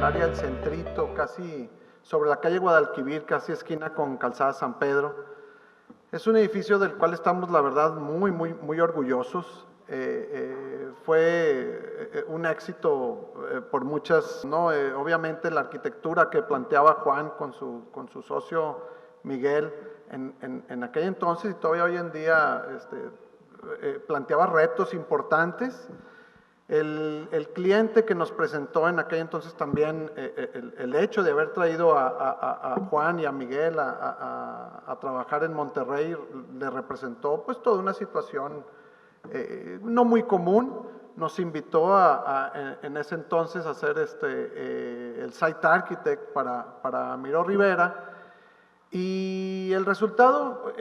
área del Centrito, casi sobre la calle Guadalquivir, casi esquina con Calzada San Pedro. Es un edificio del cual estamos, la verdad, muy orgullosos. Fue un éxito por muchas, ¿no? Obviamente la arquitectura que planteaba Juan con su socio Miguel en aquel entonces y todavía hoy en día planteaba retos importantes. El cliente que nos presentó en aquel entonces también, el hecho de haber traído a Juan y a Miguel a trabajar en Monterrey le representó pues toda una situación no muy común. Nos invitó en ese entonces a hacer el site architect para Miró Rivera. Y el resultado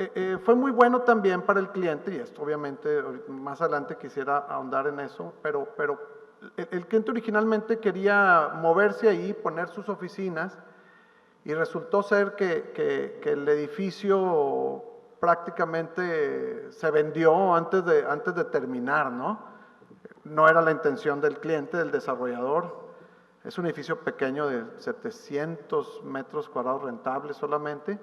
fue muy bueno también para el cliente, y esto obviamente más adelante quisiera ahondar en eso, pero el cliente originalmente quería moverse ahí, poner sus oficinas, y resultó ser que el edificio prácticamente se vendió antes de terminar, ¿no? No era la intención del cliente, del desarrollador. Es un edificio pequeño de 700 metros cuadrados rentables solamente,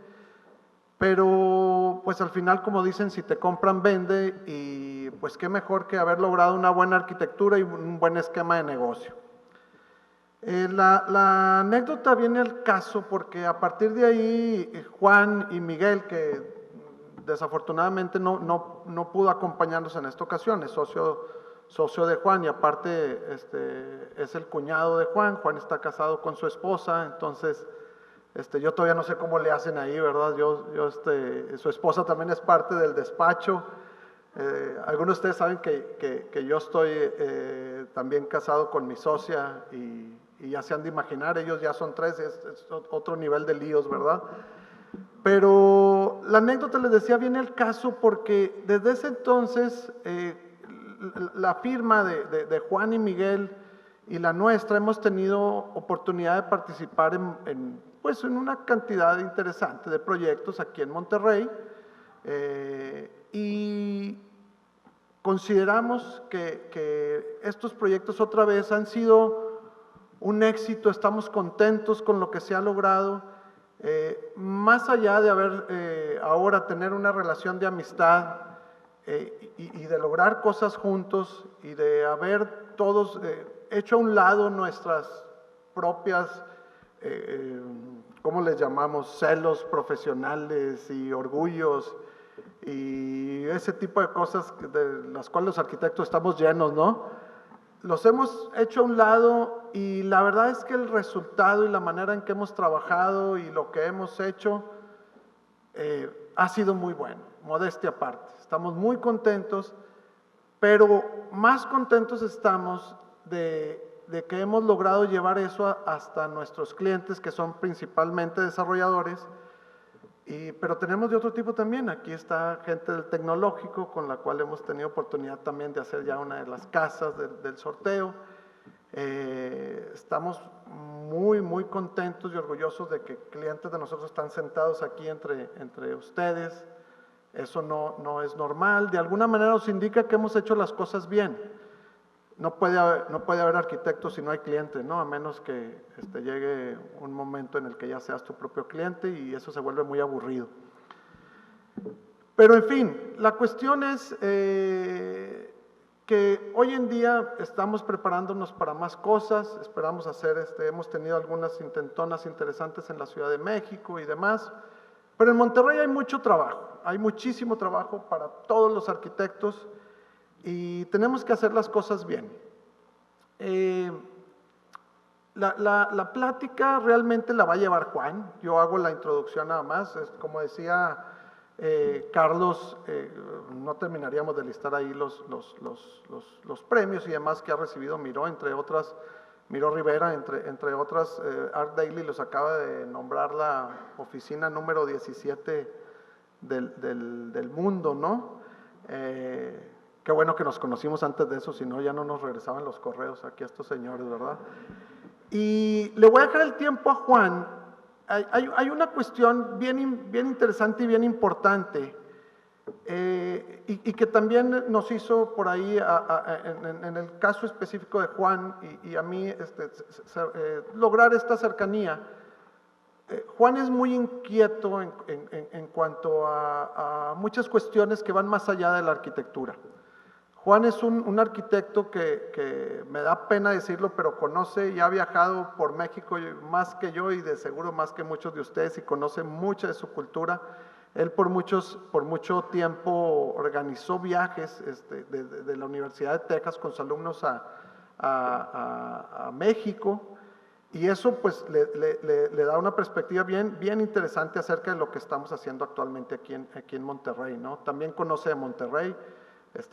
pero pues al final, como dicen, si te compran, vende, y pues qué mejor que haber logrado una buena arquitectura y un buen esquema de negocio. La anécdota viene al caso porque a partir de ahí Juan y Miguel, que desafortunadamente no pudo acompañarnos en esta ocasión, es socio de Juan y aparte es el cuñado de Juan. Juan está casado con su esposa, entonces yo todavía no sé cómo le hacen ahí, ¿verdad? Su esposa también es parte del despacho. Algunos de ustedes saben que yo estoy también casado con mi socia y ya se han de imaginar, ellos ya son tres, es otro nivel de líos, ¿verdad? Pero la anécdota, les decía, viene al caso porque desde ese entonces la firma de Juan y Miguel y la nuestra hemos tenido oportunidad de participar pues en una cantidad interesante de proyectos aquí en Monterrey, y consideramos que estos proyectos otra vez han sido un éxito. Estamos contentos con lo que se ha logrado, más allá de haber ahora tener una relación de amistad y de lograr cosas juntos y de haber todos hecho a un lado nuestras propias, ¿cómo les llamamos?, celos profesionales y orgullos y ese tipo de cosas de las cuales los arquitectos estamos llenos, ¿no? Los hemos hecho a un lado y la verdad es que el resultado y la manera en que hemos trabajado y lo que hemos hecho ha sido muy bueno, modestia aparte. Estamos muy contentos, pero más contentos estamos de que hemos logrado llevar eso hasta nuestros clientes, que son principalmente desarrolladores, pero tenemos de otro tipo también. Aquí está gente del tecnológico con la cual hemos tenido oportunidad también de hacer ya una de las casas del sorteo. Estamos muy contentos y orgullosos de que clientes de nosotros están sentados aquí entre ustedes. Eso no es normal. De alguna manera nos indica que hemos hecho las cosas bien. No puede haber arquitectos si no hay cliente, ¿no? A menos que llegue un momento en el que ya seas tu propio cliente y eso se vuelve muy aburrido. Pero en fin, la cuestión es que hoy en día estamos preparándonos para más cosas. Esperamos hacer, hemos tenido algunas intentonas interesantes en la Ciudad de México y demás, pero en Monterrey hay mucho trabajo, hay muchísimo trabajo para todos los arquitectos y tenemos que hacer las cosas bien. La plática realmente la va a llevar Juan. Yo hago la introducción nada más. Como decía Carlos, no terminaríamos de listar ahí los premios y demás que ha recibido Miró, entre otras, Miró Rivera, entre otras. Art Daily los acaba de nombrar la oficina número 17 del mundo, ¿no? Qué bueno que nos conocimos antes de eso, si no ya no nos regresaban los correos aquí a estos señores, ¿verdad? Y le voy a dejar el tiempo a Juan. Hay una cuestión bien interesante y bien importante. Y que también nos hizo por ahí, en el caso específico de Juan y a mí, lograr esta cercanía. Juan es muy inquieto en cuanto a muchas cuestiones que van más allá de la arquitectura. Juan es un arquitecto que me da pena decirlo, pero conoce y ha viajado por México más que yo y de seguro más que muchos de ustedes, y conoce mucha de su cultura. Él por mucho tiempo organizó viajes de la Universidad de Texas con sus alumnos a México, y eso pues le da una perspectiva bien interesante acerca de lo que estamos haciendo actualmente aquí en Monterrey, ¿no? También conoce de Monterrey,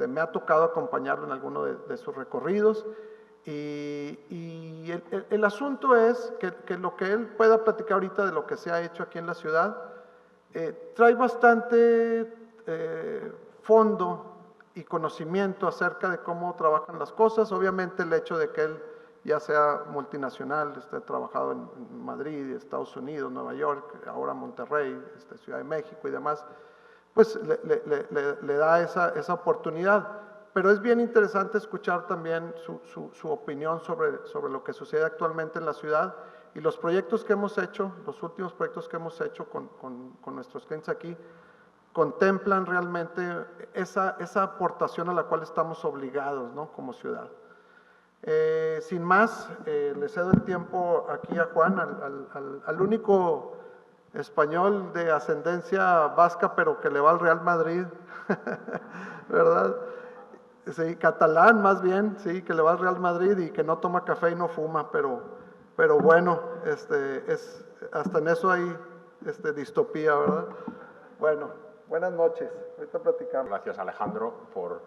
me ha tocado acompañarlo en alguno de sus recorridos, y el asunto es que lo que él pueda platicar ahorita de lo que se ha hecho aquí en la ciudad, trae bastante fondo y conocimiento acerca de cómo trabajan las cosas. Obviamente el hecho de que él ya sea multinacional, ha trabajado en Madrid, Estados Unidos, Nueva York, ahora Monterrey, Ciudad de México y demás, pues le da esa oportunidad. Pero es bien interesante escuchar también su opinión sobre lo que sucede actualmente en la ciudad y los proyectos que hemos hecho, los últimos proyectos que hemos hecho con nuestros clientes aquí, contemplan realmente esa aportación a la cual estamos obligados, ¿no?, como ciudad. Sin más, le cedo el tiempo aquí a Juan, al único español de ascendencia vasca, pero que le va al Real Madrid, ¿verdad? Sí, catalán más bien, sí, que le va al Real Madrid y que no toma café y no fuma, pero bueno, hasta en eso hay distopía, ¿verdad? Bueno, buenas noches, ahorita platicamos. Gracias, Alejandro, por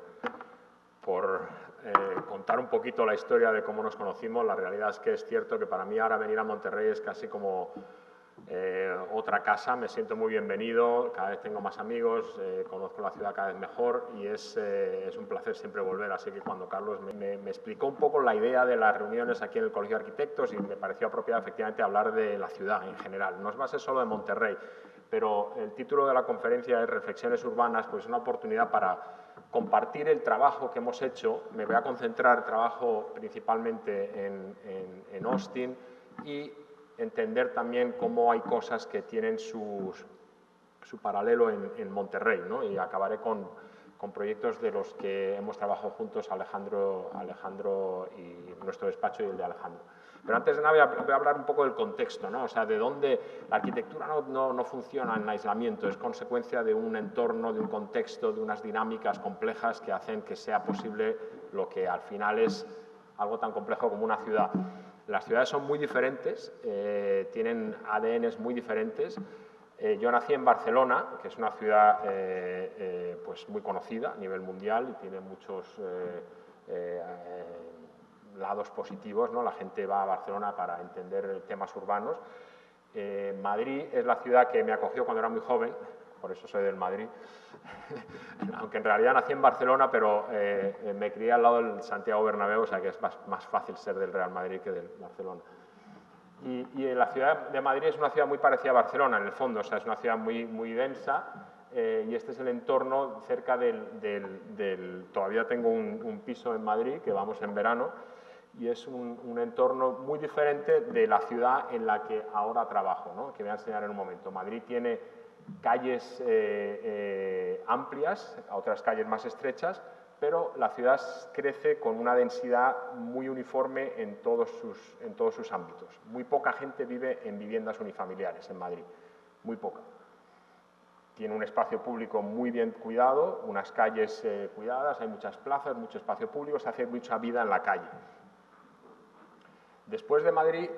contar un poquito la historia de cómo nos conocimos. La realidad es que es cierto que para mí ahora venir a Monterrey es casi como otra casa. Me siento muy bienvenido, cada vez tengo más amigos, conozco la ciudad cada vez mejor y es un placer siempre volver. Así que cuando Carlos me explicó un poco la idea de las reuniones aquí en el Colegio de Arquitectos, y me pareció apropiado efectivamente hablar de la ciudad en general. No es base solo de Monterrey, pero el título de la conferencia es Reflexiones Urbanas, pues es una oportunidad para compartir el trabajo que hemos hecho. Me voy a concentrar, trabajo principalmente en Austin, y entender también cómo hay cosas que tienen su paralelo en Monterrey, ¿no? Y acabaré con proyectos de los que hemos trabajado juntos Alejandro y nuestro despacho y el de Alejandro. Pero antes de nada voy a hablar un poco del contexto, ¿no? O sea, de dónde la arquitectura no funciona en aislamiento, es consecuencia de un entorno, de un contexto, de unas dinámicas complejas que hacen que sea posible lo que al final es algo tan complejo como una ciudad. Las ciudades son muy diferentes, tienen ADNs muy diferentes. Yo nací en Barcelona, que es una ciudad pues muy conocida a nivel mundial y tiene muchos lados positivos, ¿no? La gente va a Barcelona para entender temas urbanos. Madrid es la ciudad que me acogió cuando era muy joven, por eso soy del Madrid, aunque en realidad nací en Barcelona, pero me crié al lado del Santiago Bernabéu, o sea que es más fácil ser del Real Madrid que del Barcelona. Y la ciudad de Madrid es una ciudad muy parecida a Barcelona, en el fondo, o sea, es una ciudad muy densa, y este es el entorno cerca todavía tengo un piso en Madrid, que vamos en verano, y es un entorno muy diferente de la ciudad en la que ahora trabajo, ¿no?, que voy a enseñar en un momento. Madrid tiene calles amplias, otras calles más estrechas, pero la ciudad crece con una densidad muy uniforme en todos sus ámbitos. Muy poca gente vive en viviendas unifamiliares en Madrid, muy poca. Tiene un espacio público muy bien cuidado, unas calles cuidadas, hay muchas plazas, mucho espacio público, se hace mucha vida en la calle. Después de Madrid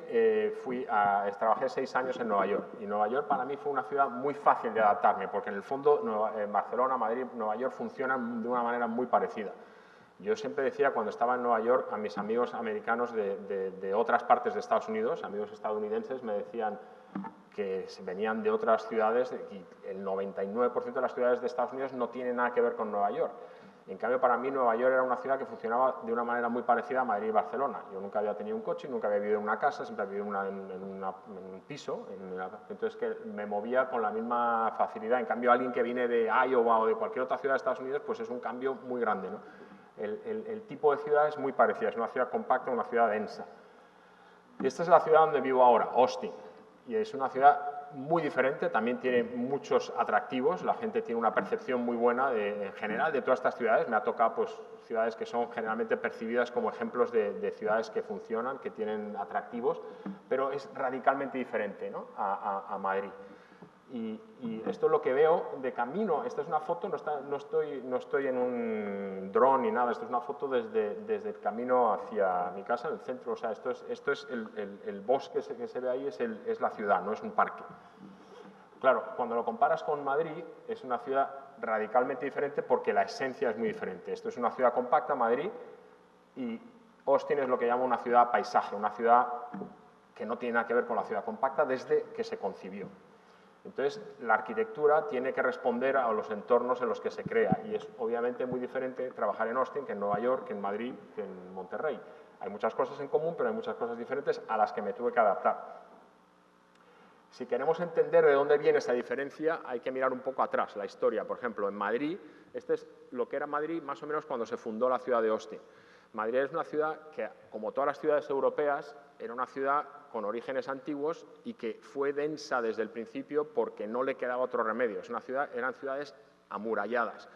trabajé 6 años en Nueva York, y Nueva York para mí fue una ciudad muy fácil de adaptarme, porque en el fondo Barcelona, Madrid, Nueva York funcionan de una manera muy parecida. Yo siempre decía cuando estaba en Nueva York a mis amigos americanos de otras partes de Estados Unidos, amigos estadounidenses, me decían que venían de otras ciudades y el 99% de las ciudades de Estados Unidos no tienen nada que ver con Nueva York. En cambio, para mí Nueva York era una ciudad que funcionaba de una manera muy parecida a Madrid y Barcelona. Yo nunca había tenido un coche, nunca había vivido en una casa, siempre había vivido en un piso, entonces que me movía con la misma facilidad. En cambio, alguien que viene de Iowa o de cualquier otra ciudad de Estados Unidos, pues es un cambio muy grande, ¿no? El tipo de ciudad es muy parecida, es una ciudad compacta, una ciudad densa. Y esta es la ciudad donde vivo ahora, Austin, y es una ciudad muy diferente, también tiene muchos atractivos, la gente tiene una percepción muy buena en general de todas estas ciudades. Me ha tocado pues, ciudades que son generalmente percibidas como ejemplos de ciudades que funcionan, que tienen atractivos, pero es radicalmente diferente, ¿no? a Madrid. Y esto es lo que veo de camino. Esta es una foto, no estoy en un dron ni nada, esto es una foto desde el camino hacia mi casa, en el centro. O sea, esto es el bosque que se ve ahí, es la ciudad, no es un parque. Claro, cuando lo comparas con Madrid, es una ciudad radicalmente diferente porque la esencia es muy diferente. Esto es una ciudad compacta, Madrid, y Austin es lo que llamo una ciudad paisaje, una ciudad que no tiene nada que ver con la ciudad compacta desde que se concibió. Entonces, la arquitectura tiene que responder a los entornos en los que se crea y es obviamente muy diferente trabajar en Austin que en Nueva York, que en Madrid, que en Monterrey. Hay muchas cosas en común, pero hay muchas cosas diferentes a las que me tuve que adaptar. Si queremos entender de dónde viene esa diferencia, hay que mirar un poco atrás, la historia. Por ejemplo, en Madrid, este es lo que era Madrid más o menos cuando se fundó la ciudad de Austin. Madrid es una ciudad que, como todas las ciudades europeas, era una ciudad con orígenes antiguos y que fue densa desde el principio porque no le quedaba otro remedio. Eran ciudades amuralladas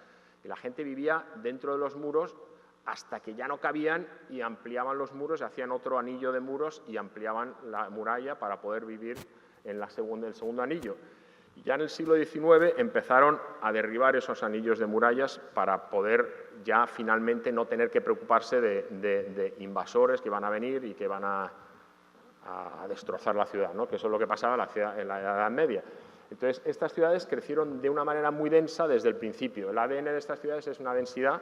y la gente vivía dentro de los muros hasta que ya no cabían y ampliaban los muros, hacían otro anillo de muros y ampliaban la muralla para poder vivir en el segundo anillo. Y ya en el siglo XIX empezaron a derribar esos anillos de murallas para poder ya finalmente no tener que preocuparse de invasores que van a venir y que van a destrozar la ciudad, ¿no? Que eso es lo que pasaba en la Edad Media. Entonces, estas ciudades crecieron de una manera muy densa desde el principio. El ADN de estas ciudades es una densidad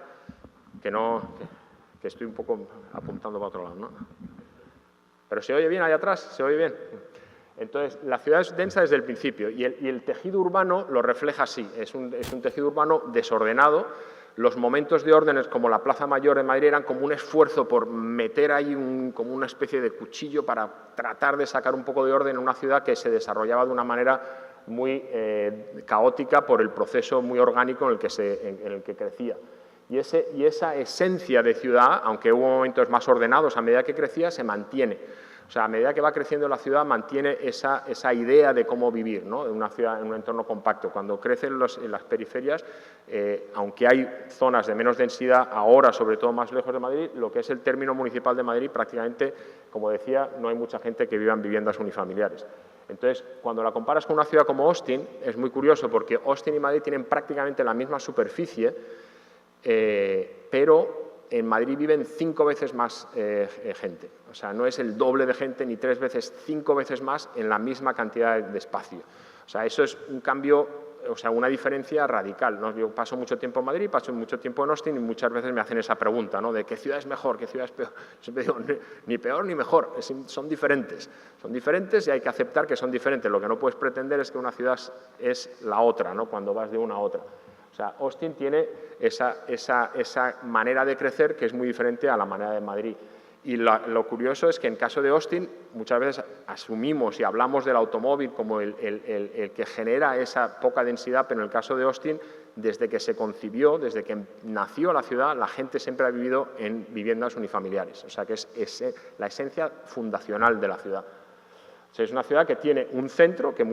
que estoy un poco apuntando para otro lado, ¿no? Pero ¿se oye bien allá atrás? ¿Se oye bien? Entonces, la ciudad es densa desde el principio y el tejido urbano lo refleja así. Es un tejido urbano desordenado. Los momentos de órdenes, como la Plaza Mayor de Madrid, eran como un esfuerzo por meter ahí como una especie de cuchillo para tratar de sacar un poco de orden en una ciudad que se desarrollaba de una manera muy caótica por el proceso muy orgánico en el que crecía. Y esa esencia de ciudad, aunque hubo momentos más ordenados a medida que crecía, se mantiene. O sea, a medida que va creciendo la ciudad, mantiene esa idea de cómo vivir, ¿no? En una ciudad, en un entorno compacto. Cuando crecen en las periferias, aunque hay zonas de menos densidad, ahora, sobre todo más lejos de Madrid, lo que es el término municipal de Madrid, prácticamente, como decía, no hay mucha gente que viva en viviendas unifamiliares. Entonces, cuando la comparas con una ciudad como Austin, es muy curioso porque Austin y Madrid tienen prácticamente la misma superficie, pero en Madrid viven 5 veces más gente. O sea, no es el doble de gente ni 3 veces, 5 veces más en la misma cantidad de espacio. O sea, eso es un cambio, o sea, una diferencia radical, ¿no? Yo paso mucho tiempo en Madrid, paso mucho tiempo en Austin y muchas veces me hacen esa pregunta, ¿no? De qué ciudad es mejor, qué ciudad es peor. Yo siempre digo, ni peor ni mejor, son diferentes. Son diferentes y hay que aceptar que son diferentes. Lo que no puedes pretender es que una ciudad es la otra, ¿no? Cuando vas de una a otra. O sea, Austin tiene esa manera de crecer que es muy diferente a la manera de Madrid. Y lo curioso es que en caso de Austin muchas veces asumimos y hablamos del automóvil como el que genera esa poca densidad, pero en el caso de Austin, desde que se concibió, desde que nació la ciudad, la gente siempre ha vivido en viviendas unifamiliares. O sea, que es la esencia fundacional de la ciudad. O sea, es una ciudad que tiene un centro, que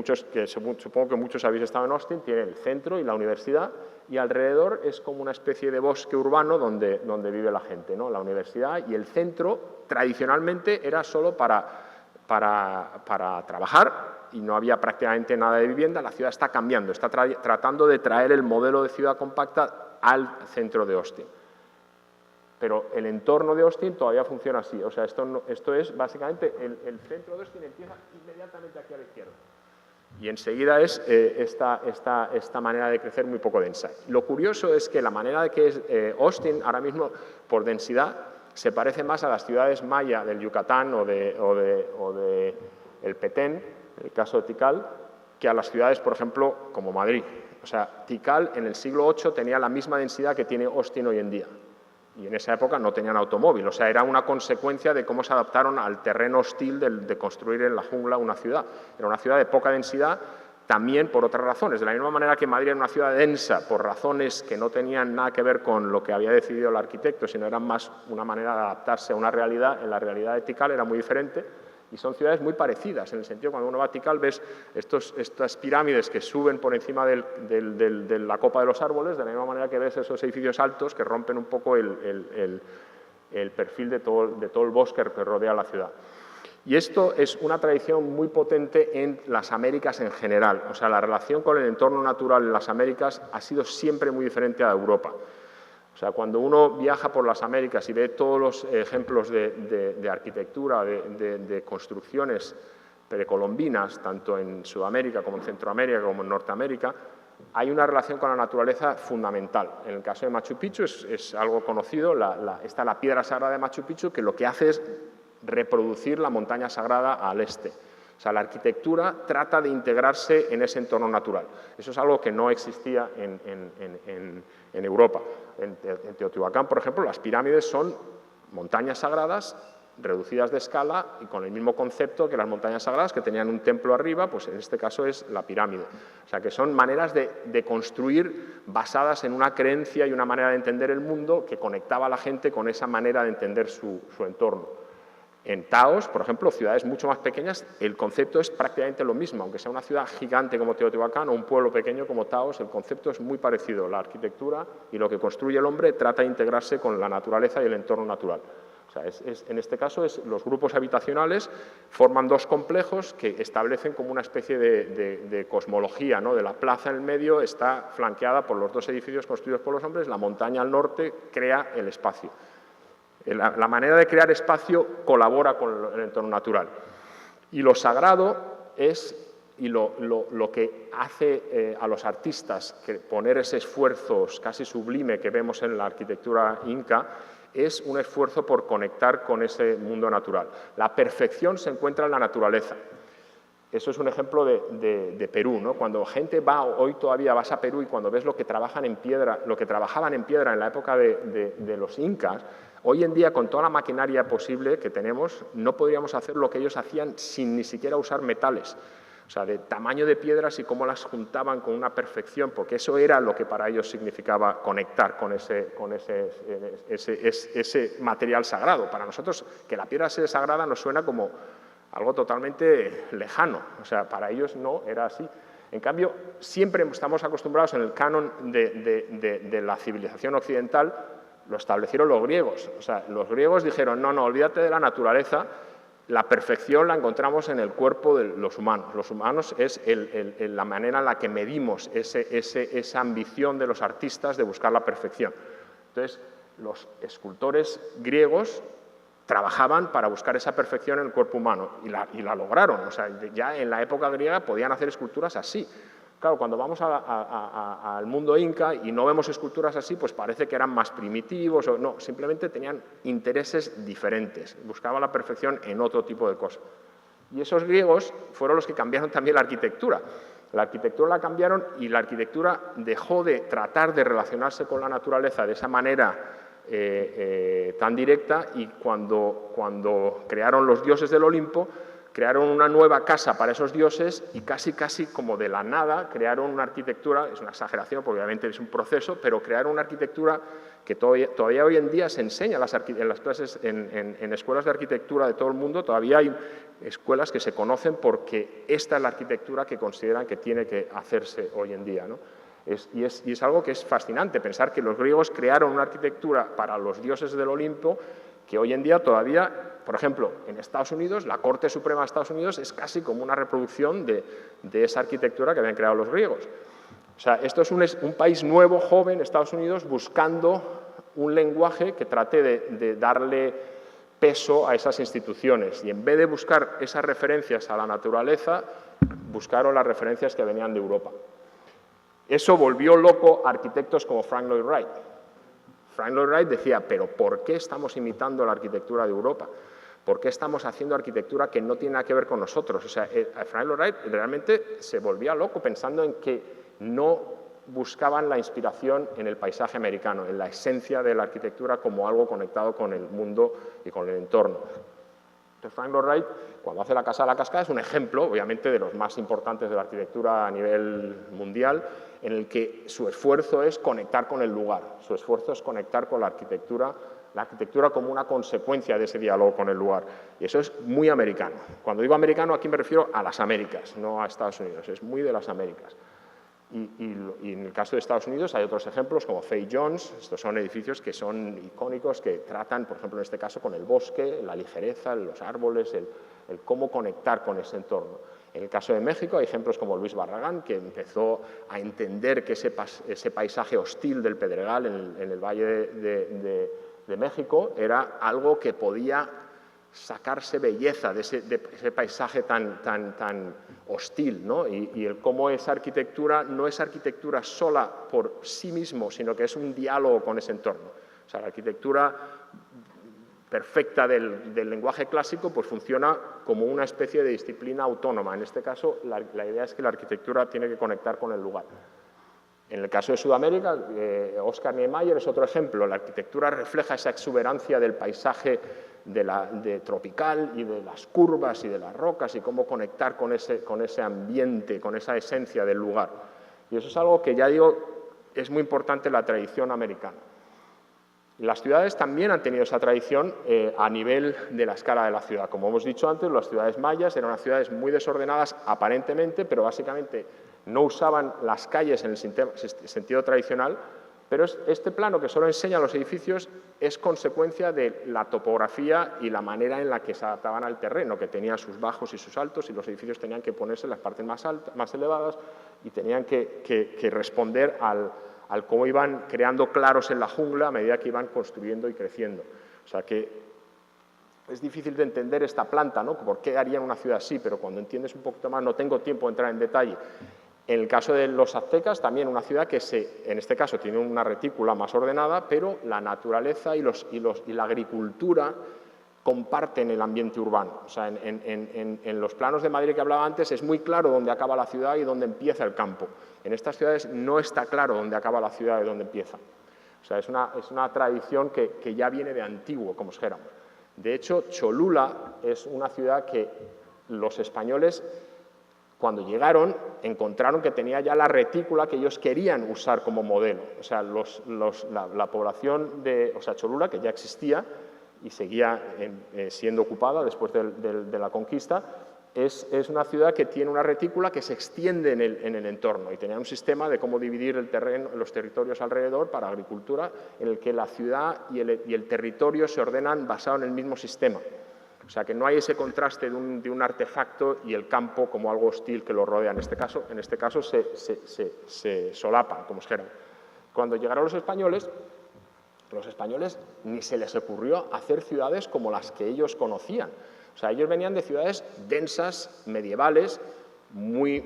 supongo que muchos habéis estado en Austin, tiene el centro y la universidad, y alrededor es como una especie de bosque urbano donde vive la gente, ¿no? La universidad y el centro tradicionalmente era solo para trabajar y no había prácticamente nada de vivienda. La ciudad está cambiando, está tratando de traer el modelo de ciudad compacta al centro de Austin. Pero el entorno de Austin todavía funciona así. O sea, esto es básicamente el centro de Austin empieza inmediatamente aquí a la izquierda. Y enseguida es esta manera de crecer muy poco densa. Lo curioso es que la manera de que es Austin ahora mismo, por densidad, se parece más a las ciudades maya del Yucatán o de el Petén, el caso de Tikal, que a las ciudades, por ejemplo, como Madrid. O sea, Tikal en el siglo VIII tenía la misma densidad que tiene Austin hoy en día. Y en esa época no tenían automóvil. O sea, era una consecuencia de cómo se adaptaron al terreno hostil de construir en la jungla una ciudad. Era una ciudad de poca densidad, también por otras razones. De la misma manera que Madrid era una ciudad densa por razones que no tenían nada que ver con lo que había decidido el arquitecto, sino eran más una manera de adaptarse a una realidad. En la realidad de Tikal era muy diferente. Y son ciudades muy parecidas, en el sentido, cuando uno va a Tikal ves estas pirámides que suben por encima de la copa de los árboles, de la misma manera que ves esos edificios altos que rompen un poco el perfil de todo el bosque que rodea la ciudad. Y esto es una tradición muy potente en las Américas en general. O sea, la relación con el entorno natural en las Américas ha sido siempre muy diferente a Europa. O sea, cuando uno viaja por las Américas y ve todos los ejemplos de arquitectura, de construcciones precolombinas, tanto en Sudamérica como en Centroamérica como en Norteamérica, hay una relación con la naturaleza fundamental. En el caso de Machu Picchu es algo conocido, está la piedra sagrada de Machu Picchu, que lo que hace es reproducir la montaña sagrada al este. O sea, la arquitectura trata de integrarse en ese entorno natural. Eso es algo que no existía en Europa. En Teotihuacán, por ejemplo, las pirámides son montañas sagradas reducidas de escala y con el mismo concepto que las montañas sagradas, que tenían un templo arriba, pues en este caso es la pirámide. O sea, que son maneras de construir basadas en una creencia y una manera de entender el mundo que conectaba a la gente con esa manera de entender su entorno. En Taos, por ejemplo, ciudades mucho más pequeñas, el concepto es prácticamente lo mismo. Aunque sea una ciudad gigante como Teotihuacán o un pueblo pequeño como Taos, el concepto es muy parecido. La arquitectura y lo que construye el hombre trata de integrarse con la naturaleza y el entorno natural. O sea, en este caso, los grupos habitacionales forman dos complejos que establecen como una especie de cosmología, ¿no? De la plaza en el medio está flanqueada por los dos edificios construidos por los hombres, la montaña al norte crea el espacio. La manera de crear espacio colabora con el entorno natural. Y lo sagrado es, y lo que hace a los artistas poner ese esfuerzo casi sublime que vemos en la arquitectura inca, es un esfuerzo por conectar con ese mundo natural. La perfección se encuentra en la naturaleza. Eso es un ejemplo de Perú, ¿no? Cuando gente hoy todavía vas a Perú y cuando ves lo que trabajaban en piedra en la época de los incas, hoy en día con toda la maquinaria posible que tenemos, no podríamos hacer lo que ellos hacían sin ni siquiera usar metales. O sea, de tamaño de piedras y cómo las juntaban con una perfección, porque eso era lo que para ellos significaba conectar con ese material sagrado. Para nosotros, que la piedra sea sagrada nos suena como algo totalmente lejano. O sea, para ellos no era así. En cambio, siempre estamos acostumbrados en el canon de la civilización occidental, lo establecieron los griegos. O sea, los griegos dijeron, no, olvídate de la naturaleza, la perfección la encontramos en el cuerpo de los humanos. Los humanos es la manera en la que medimos esa ambición de los artistas de buscar la perfección. Entonces, los escultores griegos trabajaban para buscar esa perfección en el cuerpo humano y la lograron. O sea, ya en la época griega podían hacer esculturas así. Claro, cuando vamos al mundo inca y no vemos esculturas así, pues parece que eran más primitivos. No, simplemente tenían intereses diferentes. Buscaban la perfección en otro tipo de cosas. Y esos griegos fueron los que cambiaron también la arquitectura. La arquitectura la cambiaron y la arquitectura dejó de tratar de relacionarse con la naturaleza de esa manera tan directa y cuando crearon los dioses del Olimpo, crearon una nueva casa para esos dioses y casi como de la nada crearon una arquitectura, es una exageración porque obviamente es un proceso, pero crearon una arquitectura que todavía hoy en día se enseña en las clases, en escuelas de arquitectura de todo el mundo, todavía hay escuelas que se conocen porque esta es la arquitectura que consideran que tiene que hacerse hoy en día, ¿no? Y es algo que es fascinante, pensar que los griegos crearon una arquitectura para los dioses del Olimpo que hoy en día todavía, por ejemplo, en Estados Unidos, la Corte Suprema de Estados Unidos es casi como una reproducción de esa arquitectura que habían creado los griegos. O sea, esto es un país nuevo, joven, Estados Unidos, buscando un lenguaje que trate de darle peso a esas instituciones. Y en vez de buscar esas referencias a la naturaleza, buscaron las referencias que venían de Europa. Eso volvió loco a arquitectos como Frank Lloyd Wright. Frank Lloyd Wright decía, pero ¿por qué estamos imitando la arquitectura de Europa? ¿Por qué estamos haciendo arquitectura que no tiene nada que ver con nosotros? O sea, Frank Lloyd Wright realmente se volvía loco pensando en que no buscaban la inspiración en el paisaje americano, en la esencia de la arquitectura como algo conectado con el mundo y con el entorno. Entonces, Frank Lloyd Wright, cuando hace la Casa de la Cascada, es un ejemplo, obviamente, de los más importantes de la arquitectura a nivel mundial, en el que su esfuerzo es conectar con el lugar, su esfuerzo es conectar con la arquitectura como una consecuencia de ese diálogo con el lugar. Y eso es muy americano. Cuando digo americano, aquí me refiero a las Américas, no a Estados Unidos, es muy de las Américas. Y en el caso de Estados Unidos hay otros ejemplos como Fay Jones. Estos son edificios que son icónicos, que tratan, por ejemplo, en este caso, con el bosque, la ligereza, los árboles, el cómo conectar con ese entorno. En el caso de México hay ejemplos como Luis Barragán, que empezó a entender que ese paisaje hostil del Pedregal en el Valle de México era algo que podía sacarse belleza de ese paisaje tan hostil, ¿no? Y el cómo esa arquitectura no es arquitectura sola por sí mismo, sino que es un diálogo con ese entorno. O sea, la arquitectura perfecta del lenguaje clásico pues funciona como una especie de disciplina autónoma. En este caso, la idea es que la arquitectura tiene que conectar con el lugar. En el caso de Sudamérica, Oscar Niemeyer es otro ejemplo. La arquitectura refleja esa exuberancia del paisaje tropical y de las curvas y de las rocas y cómo conectar con ese ambiente, con esa esencia del lugar. Y eso es algo que, ya digo, es muy importante en la tradición americana. Las ciudades también han tenido esa tradición a nivel de la escala de la ciudad. Como hemos dicho antes, las ciudades mayas eran unas ciudades muy desordenadas aparentemente, pero básicamente no usaban las calles en el sentido tradicional, pero este plano que solo enseña los edificios es consecuencia de la topografía y la manera en la que se adaptaban al terreno, que tenían sus bajos y sus altos, y los edificios tenían que ponerse en las partes más elevadas y tenían que responder al cómo iban creando claros en la jungla a medida que iban construyendo y creciendo. O sea que es difícil de entender esta planta, ¿no? ¿Por qué harían una ciudad así? Pero cuando entiendes un poquito más, no tengo tiempo de entrar en detalle. En el caso de los aztecas, también una ciudad que en este caso tiene una retícula más ordenada, pero la naturaleza y la agricultura comparten el ambiente urbano. O sea, en los planos de Madrid que hablaba antes es muy claro dónde acaba la ciudad y dónde empieza el campo. En estas ciudades no está claro dónde acaba la ciudad y dónde empieza. O sea, es una tradición que ya viene de antiguo, como dijéramos. De hecho, Cholula es una ciudad que los españoles, cuando llegaron, encontraron que tenía ya la retícula que ellos querían usar como modelo. O sea, la población de Cholula, que ya existía y seguía siendo ocupada después de la conquista, es una ciudad que tiene una retícula que se extiende en el entorno y tenía un sistema de cómo dividir el terreno, los territorios alrededor para agricultura, en el que la ciudad y el territorio se ordenan basado en el mismo sistema. O sea, que no hay ese contraste de un artefacto y el campo como algo hostil que lo rodea. En este caso se solapan, como dijera. Cuando llegaron los españoles ni se les ocurrió hacer ciudades como las que ellos conocían. O sea, ellos venían de ciudades densas, medievales, muy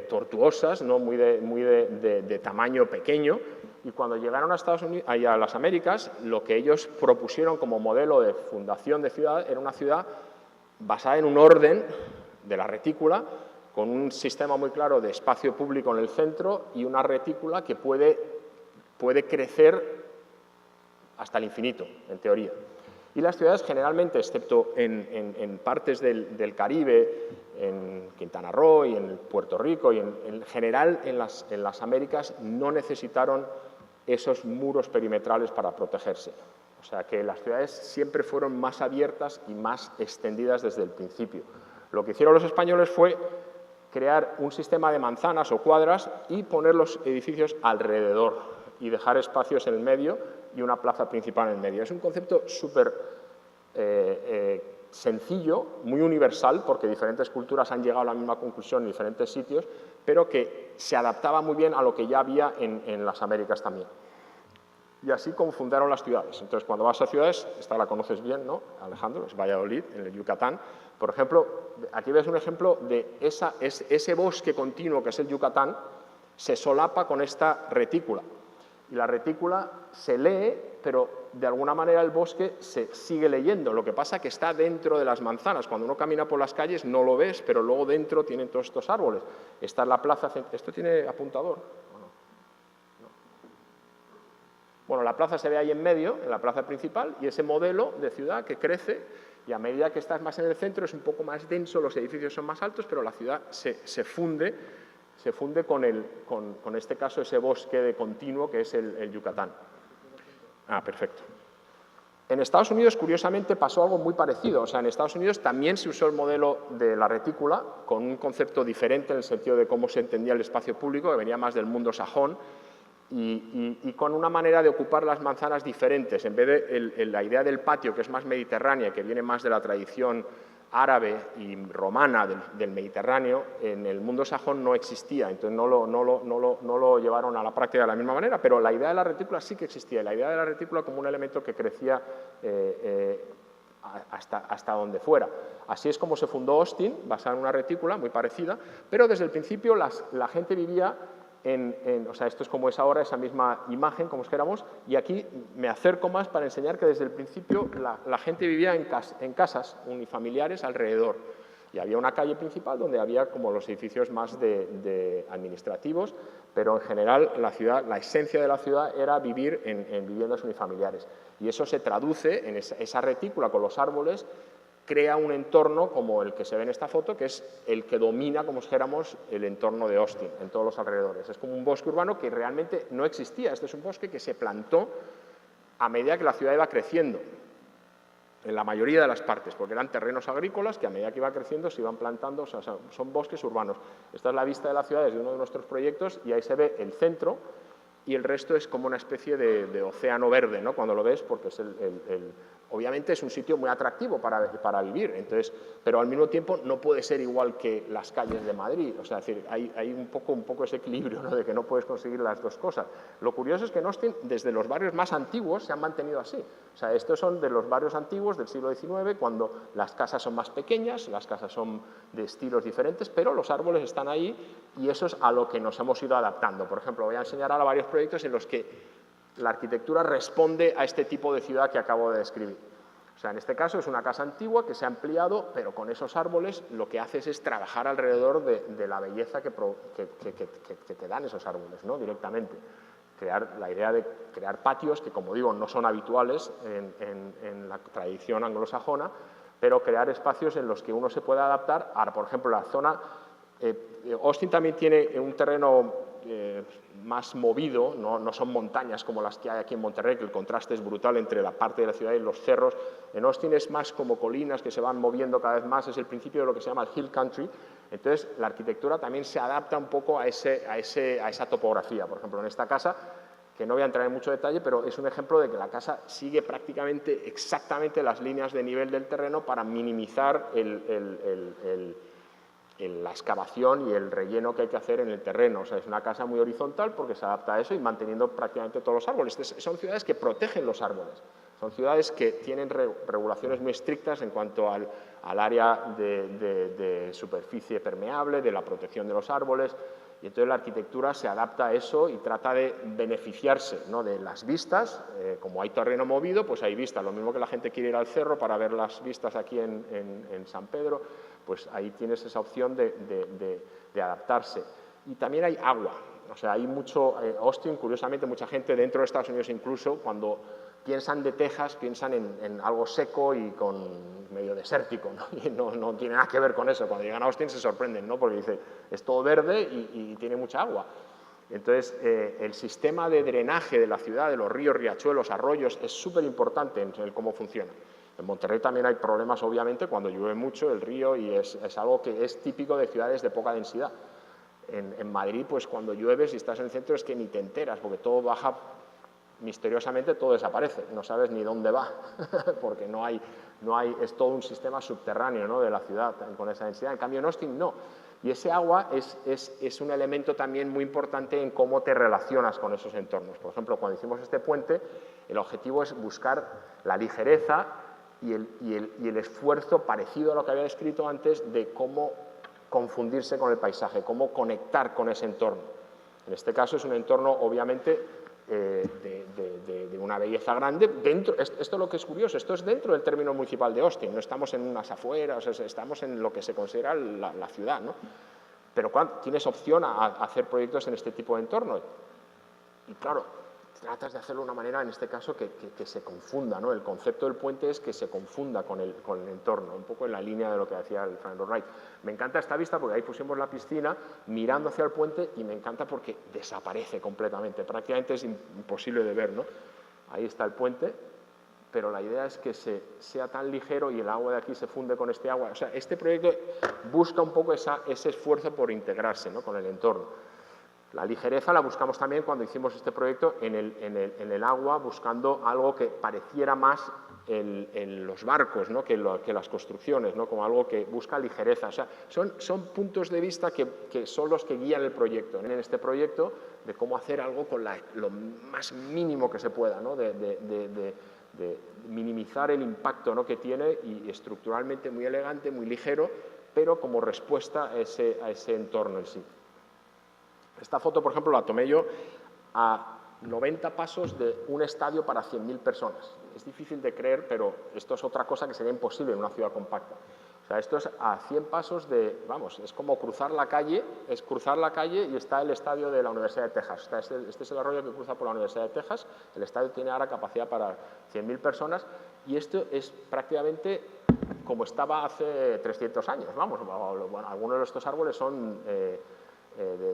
tortuosas, ¿no? muy de tamaño pequeño. Y cuando llegaron a Estados Unidos, a las Américas, lo que ellos propusieron como modelo de fundación de ciudad era una ciudad basada en un orden de la retícula, con un sistema muy claro de espacio público en el centro y una retícula que puede crecer hasta el infinito, en teoría. Y las ciudades generalmente, excepto en partes del Caribe, en Quintana Roo y en Puerto Rico, y en general en las Américas, no necesitaron esos muros perimetrales para protegerse. O sea que las ciudades siempre fueron más abiertas y más extendidas desde el principio. Lo que hicieron los españoles fue crear un sistema de manzanas o cuadras y poner los edificios alrededor y dejar espacios en el medio y una plaza principal en el medio. Es un concepto súper sencillo, muy universal, porque diferentes culturas han llegado a la misma conclusión en diferentes sitios, pero que se adaptaba muy bien a lo que ya había en las Américas también. Y así como fundaron las ciudades. Entonces, cuando vas a ciudades, esta la conoces bien, ¿no, Alejandro? Es Valladolid, en el Yucatán. Por ejemplo, aquí ves un ejemplo de ese bosque continuo que es el Yucatán, se solapa con esta retícula. Y la retícula se lee, pero de alguna manera el bosque se sigue leyendo. Lo que pasa es que está dentro de las manzanas. Cuando uno camina por las calles no lo ves, pero luego dentro tienen todos estos árboles. Esta es la plaza. ¿Esto tiene apuntador? Bueno, la plaza se ve ahí en medio, en la plaza principal, y ese modelo de ciudad que crece, y a medida que estás más en el centro es un poco más denso, los edificios son más altos, pero la ciudad se funde con este caso, ese bosque de continuo que es el Yucatán. Ah, perfecto. En Estados Unidos, curiosamente, pasó algo muy parecido. O sea, en Estados Unidos también se usó el modelo de la retícula, con un concepto diferente en el sentido de cómo se entendía el espacio público, que venía más del mundo sajón, y con una manera de ocupar las manzanas diferentes. En vez de la idea del patio, que es más mediterránea, que viene más de la tradición árabe y romana del Mediterráneo, en el mundo sajón no existía, entonces no lo llevaron a la práctica de la misma manera, pero la idea de la retícula sí que existía, la idea de la retícula como un elemento que crecía hasta donde fuera. Así es como se fundó Austin, basada en una retícula muy parecida, pero desde el principio la gente vivía o sea, esto es como es ahora, esa misma imagen, como dijéramos, y aquí me acerco más para enseñar que desde el principio la gente vivía en casas unifamiliares alrededor. Y había una calle principal donde había como los edificios más de administrativos, pero en general la esencia de la ciudad era vivir en viviendas unifamiliares. Y eso se traduce en esa retícula con los árboles, crea un entorno como el que se ve en esta foto, que es el que domina, como dijéramos, el entorno de Austin, en todos los alrededores. Es como un bosque urbano que realmente no existía. Este es un bosque que se plantó a medida que la ciudad iba creciendo, en la mayoría de las partes, porque eran terrenos agrícolas que a medida que iba creciendo se iban plantando, o sea, son bosques urbanos. Esta es la vista de la ciudad desde uno de nuestros proyectos y ahí se ve el centro y el resto es como una especie de océano verde, ¿no? Cuando lo ves, porque es obviamente es un sitio muy atractivo para vivir, entonces, pero al mismo tiempo no puede ser igual que las calles de Madrid. O sea, es decir, hay un poco ese equilibrio, ¿no? De que no puedes conseguir las dos cosas. Lo curioso es que en Austin, desde los barrios más antiguos, se han mantenido así. O sea, estos son de los barrios antiguos del siglo XIX, cuando las casas son más pequeñas, las casas son de estilos diferentes, pero los árboles están ahí y eso es a lo que nos hemos ido adaptando. Por ejemplo, voy a enseñar ahora varios proyectos en los que la arquitectura responde a este tipo de ciudad que acabo de describir. O sea, en este caso es una casa antigua que se ha ampliado, pero con esos árboles lo que haces es trabajar alrededor de la belleza que te dan esos árboles, ¿no? Directamente. La idea de crear patios, que como digo, no son habituales en la tradición anglosajona, pero crear espacios en los que uno se pueda adaptar. Ahora, por ejemplo, la zona... Austin también tiene un terreno más movido, no son montañas como las que hay aquí en Monterrey, que el contraste es brutal entre la parte de la ciudad y los cerros. En Austin es más como colinas que se van moviendo cada vez más, es el principio de lo que se llama el hill country. Entonces, la arquitectura también se adapta un poco a esa topografía. Por ejemplo, en esta casa, que no voy a entrar en mucho detalle, pero es un ejemplo de que la casa sigue prácticamente exactamente las líneas de nivel del terreno para minimizar la excavación y el relleno que hay que hacer en el terreno. O sea, es una casa muy horizontal porque se adapta a eso y manteniendo prácticamente todos los árboles. Son ciudades que protegen los árboles. Son ciudades que tienen regulaciones muy estrictas en cuanto al área de superficie permeable, de la protección de los árboles, y entonces la arquitectura se adapta a eso y trata de beneficiarse, ¿no? De las vistas. Como hay terreno movido, pues hay vistas. Lo mismo que la gente quiere ir al cerro para ver las vistas aquí en San Pedro, pues ahí tienes esa opción de adaptarse. Y también hay agua. O sea, hay mucho... Austin, curiosamente, mucha gente dentro de Estados Unidos incluso, cuando piensan de Texas, piensan en algo seco y medio desértico, ¿no? Y no tiene nada que ver con eso. Cuando llegan a Austin se sorprenden, ¿no? Porque dice, es todo verde y tiene mucha agua. Entonces, el sistema de drenaje de la ciudad, de los ríos, riachuelos, arroyos, es súper importante en cómo funciona. En Monterrey también hay problemas, obviamente, cuando llueve mucho el río y es algo que es típico de ciudades de poca densidad. En Madrid, pues cuando llueve, si estás en el centro, es que ni te enteras, porque todo baja, misteriosamente todo desaparece, no sabes ni dónde va, porque es todo un sistema subterráneo, ¿no? De la ciudad con esa densidad. En cambio, en Austin no. Y ese agua es un elemento también muy importante en cómo te relacionas con esos entornos. Por ejemplo, cuando hicimos este puente, el objetivo es buscar la ligereza y el esfuerzo parecido a lo que había descrito antes de cómo confundirse con el paisaje, cómo conectar con ese entorno. En este caso es un entorno, obviamente, de una belleza grande. Dentro, esto es lo que es curioso, esto es dentro del término municipal de Austin, no estamos en unas afueras, estamos en lo que se considera la ciudad, ¿no? Pero tienes opción a hacer proyectos en este tipo de entorno. Y claro, tratas de hacerlo de una manera, en este caso, que se confunda, ¿no? El concepto del puente es que se confunda con el entorno, un poco en la línea de lo que decía el Frank Lloyd Wright. Me encanta esta vista porque ahí pusimos la piscina mirando hacia el puente y me encanta porque desaparece completamente, prácticamente es imposible de ver, ¿no? Ahí está el puente, pero la idea es que sea tan ligero y el agua de aquí se funde con este agua. O sea, este proyecto busca un poco ese esfuerzo por integrarse, ¿no? Con el entorno. La ligereza la buscamos también cuando hicimos este proyecto en el agua, buscando algo que pareciera más en los barcos, ¿no? que las construcciones, ¿no? Como algo que busca ligereza. O sea, son puntos de vista que son los que guían el proyecto. En este proyecto, de cómo hacer algo con lo más mínimo que se pueda, ¿no? de minimizar el impacto, ¿no? que tiene, y estructuralmente muy elegante, muy ligero, pero como respuesta a ese entorno en sí. Esta foto, por ejemplo, la tomé yo a 90 pasos de un estadio para 100.000 personas. Es difícil de creer, pero esto es otra cosa que sería imposible en una ciudad compacta. O sea, esto es a 100 pasos de, vamos, es como cruzar la calle y está el estadio de la Universidad de Texas. Este es el arroyo que cruza por la Universidad de Texas. El estadio tiene ahora capacidad para 100.000 personas y esto es prácticamente como estaba hace 300 años. Vamos, bueno, algunos de estos árboles son de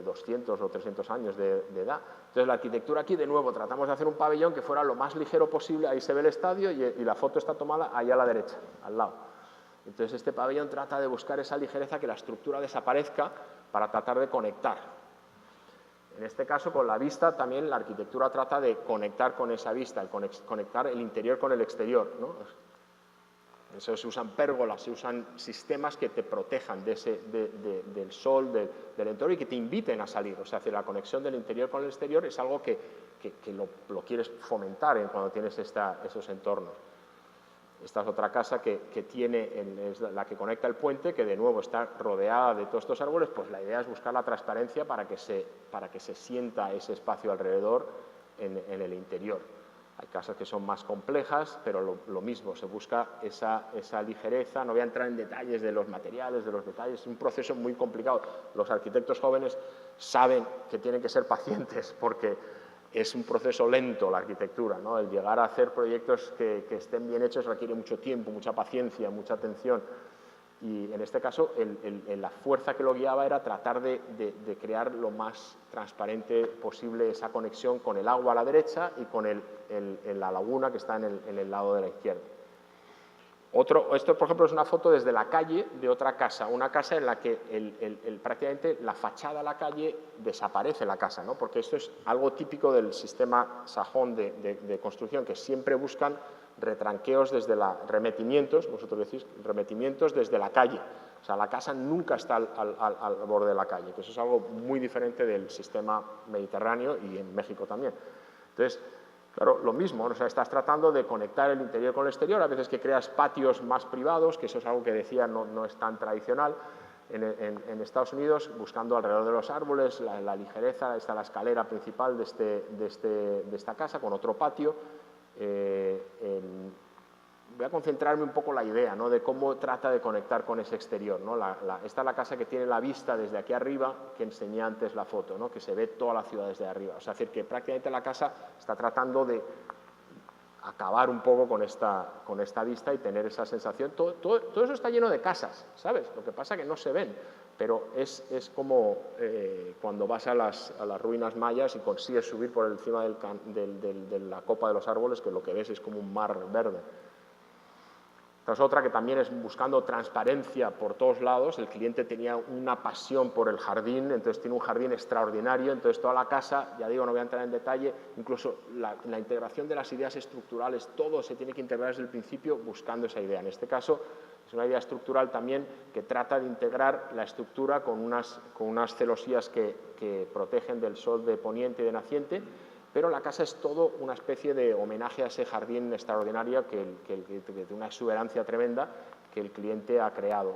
200 o 300 años de edad. Entonces, la arquitectura aquí, de nuevo, tratamos de hacer un pabellón que fuera lo más ligero posible. Ahí se ve el estadio y la foto está tomada ahí a la derecha, al lado. Entonces, este pabellón trata de buscar esa ligereza, que la estructura desaparezca para tratar de conectar. En este caso, con la vista, también la arquitectura trata de conectar con esa vista, conectar el interior con el exterior, ¿no? Eso se usan pérgolas, se usan sistemas que te protejan del sol, del entorno y que te inviten a salir. O sea, la conexión del interior con el exterior es algo que lo quieres fomentar cuando tienes esos entornos. Esta es otra casa que es la que conecta el puente, que de nuevo está rodeada de todos estos árboles. Pues la idea es buscar la transparencia para que se sienta ese espacio alrededor en el interior. Hay casas que son más complejas, pero lo mismo, se busca esa ligereza. No voy a entrar en detalles de los materiales, de los detalles, es un proceso muy complicado. Los arquitectos jóvenes saben que tienen que ser pacientes porque es un proceso lento la arquitectura, ¿no? El llegar a hacer proyectos que estén bien hechos requiere mucho tiempo, mucha paciencia, mucha atención. Y en este caso, la fuerza que lo guiaba era tratar de crear lo más transparente posible esa conexión con el agua a la derecha y con la laguna que está en el lado de la izquierda. Esto, por ejemplo, es una foto desde la calle de otra casa, una casa en la que prácticamente la fachada a la calle desaparece la casa, ¿no? Porque esto es algo típico del sistema sajón de construcción, que siempre buscan retranqueos remetimientos, vosotros decís, remetimientos desde la calle. O sea, la casa nunca está al borde de la calle, que eso es algo muy diferente del sistema mediterráneo y en México también. Entonces, claro, lo mismo, o sea, estás tratando de conectar el interior con el exterior, a veces que creas patios más privados, que eso es algo que decía no es tan tradicional. En Estados Unidos, buscando alrededor de los árboles, la ligereza, está la escalera principal de esta casa con otro patio. Voy a concentrarme un poco en la idea, ¿no? De cómo trata de conectar con ese exterior, ¿no? Esta es la casa que tiene la vista desde aquí arriba, que enseñé antes la foto, ¿no? Que se ve toda la ciudad desde arriba. O sea, es decir, que prácticamente la casa está tratando de acabar un poco con esta vista y tener esa sensación. Todo eso está lleno de casas, ¿sabes? Lo que pasa es que no se ven, pero es como cuando vas a las ruinas mayas y consigues subir por encima de la copa de los árboles, que lo que ves es como un mar verde. Esta es otra que también es buscando transparencia por todos lados. El cliente tenía una pasión por el jardín, entonces tiene un jardín extraordinario. Entonces toda la casa, ya digo, no voy a entrar en detalle, incluso la integración de las ideas estructurales, todo se tiene que integrar desde el principio buscando esa idea. En este caso es una idea estructural también que trata de integrar la estructura con unas celosías que protegen del sol de poniente y de naciente, pero la casa es todo una especie de homenaje a ese jardín extraordinario de una exuberancia tremenda que el cliente ha creado.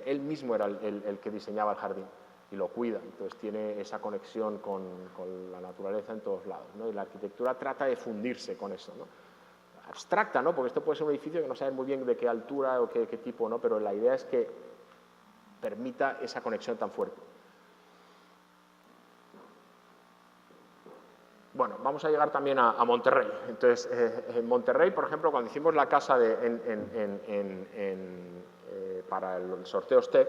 Él mismo era el que diseñaba el jardín. y lo cuida. Entonces tiene esa conexión con la naturaleza en todos lados, ¿no? Y la arquitectura trata de fundirse con eso, ¿no? Abstracta, ¿no? Porque esto puede ser un edificio que no sabes muy bien de qué altura o qué tipo, ¿no? Pero la idea es que permita esa conexión tan fuerte. Bueno, vamos a llegar también a Monterrey. Entonces, en Monterrey, por ejemplo, cuando hicimos la casa para el sorteo STEC,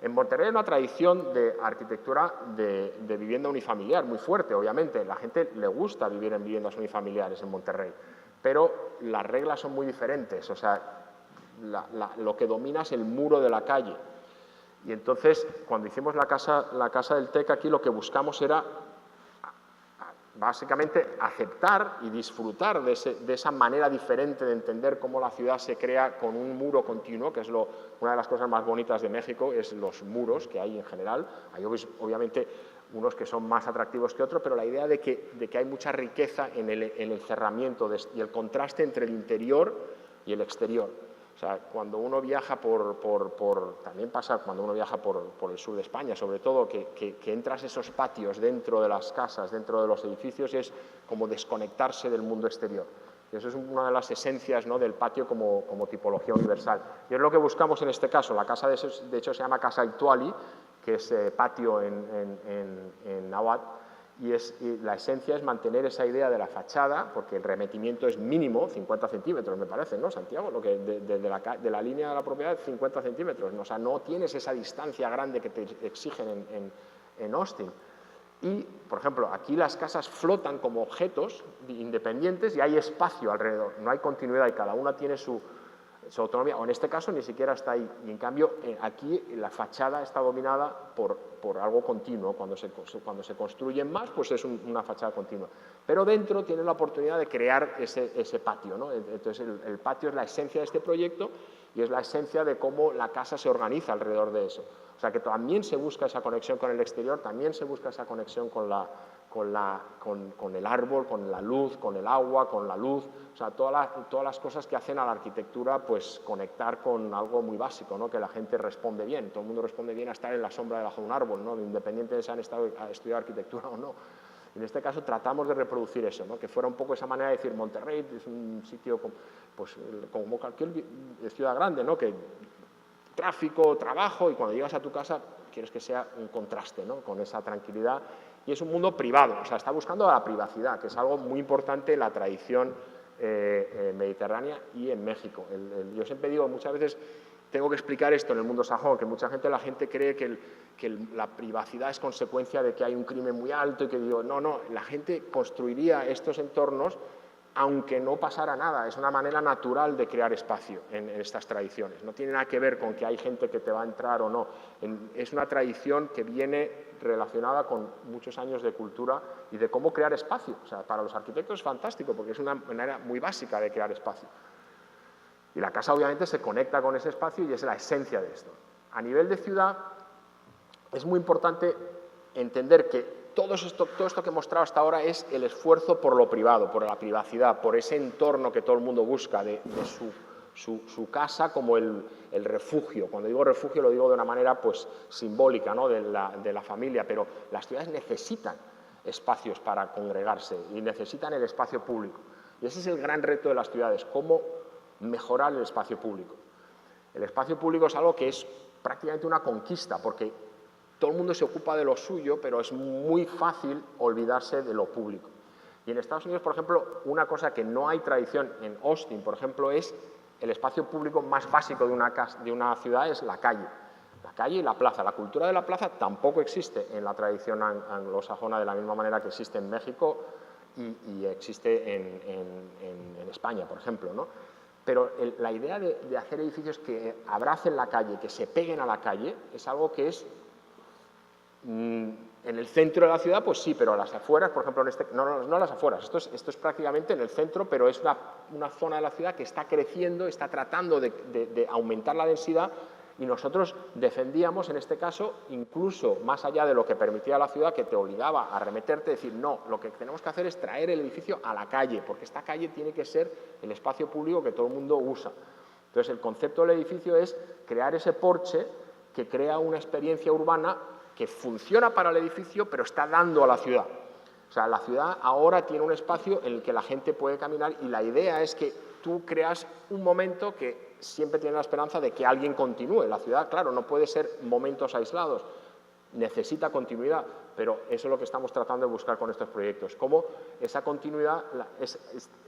en Monterrey hay una tradición de arquitectura de vivienda unifamiliar muy fuerte, obviamente. La gente le gusta vivir en viviendas unifamiliares en Monterrey, pero las reglas son muy diferentes. O sea, lo que domina es el muro de la calle. Y entonces, cuando hicimos la casa del TEC aquí, lo que buscamos era básicamente aceptar y disfrutar de esa manera diferente de entender cómo la ciudad se crea con un muro continuo, que es una de las cosas más bonitas de México, es los muros que hay en general. Hay obviamente unos que son más atractivos que otros, pero la idea de que hay mucha riqueza en el cerramiento y el contraste entre el interior y el exterior. O sea, cuando uno viaja también pasa cuando uno viaja por el sur de España, sobre todo, que entras esos patios dentro de las casas, dentro de los edificios, y es como desconectarse del mundo exterior. Y eso es una de las esencias, ¿no?, del patio como tipología universal. Y es lo que buscamos en este caso. La casa, de hecho, se llama Casa Ituali, que es patio en náhuatl. Y la esencia es mantener esa idea de la fachada, porque el remetimiento es mínimo, 50 centímetros, me parece, ¿no, Santiago? Lo que de la línea de la propiedad, 50 centímetros. O sea, no tienes esa distancia grande que te exigen en Austin. Y, por ejemplo, aquí las casas flotan como objetos independientes y hay espacio alrededor, no hay continuidad y cada una tiene su autonomía, o en este caso ni siquiera está ahí. Y en cambio, aquí la fachada está dominada por algo continuo. Cuando se construyen más, pues es una fachada continua. Pero dentro tienen la oportunidad de crear ese patio, ¿no? Entonces, el patio es la esencia de este proyecto y es la esencia de cómo la casa se organiza alrededor de eso. O sea, que también se busca esa conexión con el exterior, también se busca esa conexión con el árbol, con la luz, con el agua, con la luz. O sea, todas las cosas que hacen a la arquitectura pues conectar con algo muy básico, ¿no?, que la gente responde bien. Todo el mundo responde bien a estar en la sombra debajo de un árbol, ¿no?, independiente de si han estudiado arquitectura o no. En este caso tratamos de reproducir eso, ¿no?, que fuera un poco esa manera de decir Monterrey es un sitio pues, como cualquier ciudad grande, ¿no?, que tráfico, trabajo, y cuando llegas a tu casa quieres que sea un contraste, ¿no?, con esa tranquilidad. Y es un mundo privado, o sea, está buscando la privacidad, que es algo muy importante en la tradición mediterránea y en México. Yo siempre digo, muchas veces tengo que explicar esto en el mundo sajón, que la gente cree que la privacidad es consecuencia de que hay un crimen muy alto y que digo, no, la gente construiría estos entornos aunque no pasara nada. Es una manera natural de crear espacio en estas tradiciones. No tiene nada que ver con que hay gente que te va a entrar o no. Es una tradición que viene relacionada con muchos años de cultura y de cómo crear espacio. O sea, para los arquitectos es fantástico porque es una manera muy básica de crear espacio. Y la casa obviamente se conecta con ese espacio y es la esencia de esto. A nivel de ciudad es muy importante entender que todo esto que he mostrado hasta ahora es el esfuerzo por lo privado, por la privacidad, por ese entorno que todo el mundo busca de su casa como el refugio. Cuando digo refugio lo digo de una manera pues simbólica, ¿no?, de la familia, pero las ciudades necesitan espacios para congregarse y necesitan el espacio público. Y ese es el gran reto de las ciudades, cómo mejorar el espacio público. El espacio público es algo que es prácticamente una conquista, porque todo el mundo se ocupa de lo suyo, pero es muy fácil olvidarse de lo público. Y en Estados Unidos, por ejemplo, una cosa que no hay tradición en Austin, por ejemplo, es el espacio público más básico de una ciudad es la calle. La calle y la plaza. La cultura de la plaza tampoco existe en la tradición anglosajona de la misma manera que existe en México y existe en España, por ejemplo, ¿no? Pero la idea de hacer edificios que abracen la calle, que se peguen a la calle, es algo que es en el centro de la ciudad, pues sí, pero a las afueras, por ejemplo, no a las afueras, esto es prácticamente en el centro, pero es una zona de la ciudad que está creciendo, está tratando de aumentar la densidad, y nosotros defendíamos, en este caso, incluso más allá de lo que permitía la ciudad, que te obligaba a remeterte, decir, no, lo que tenemos que hacer es traer el edificio a la calle, porque esta calle tiene que ser el espacio público que todo el mundo usa. Entonces, el concepto del edificio es crear ese porche que crea una experiencia urbana que funciona para el edificio, pero está dando a la ciudad. O sea, la ciudad ahora tiene un espacio en el que la gente puede caminar y la idea es que tú creas un momento que siempre tiene la esperanza de que alguien continúe. La ciudad, claro, no puede ser momentos aislados, necesita continuidad, pero eso es lo que estamos tratando de buscar con estos proyectos. Cómo esa continuidad,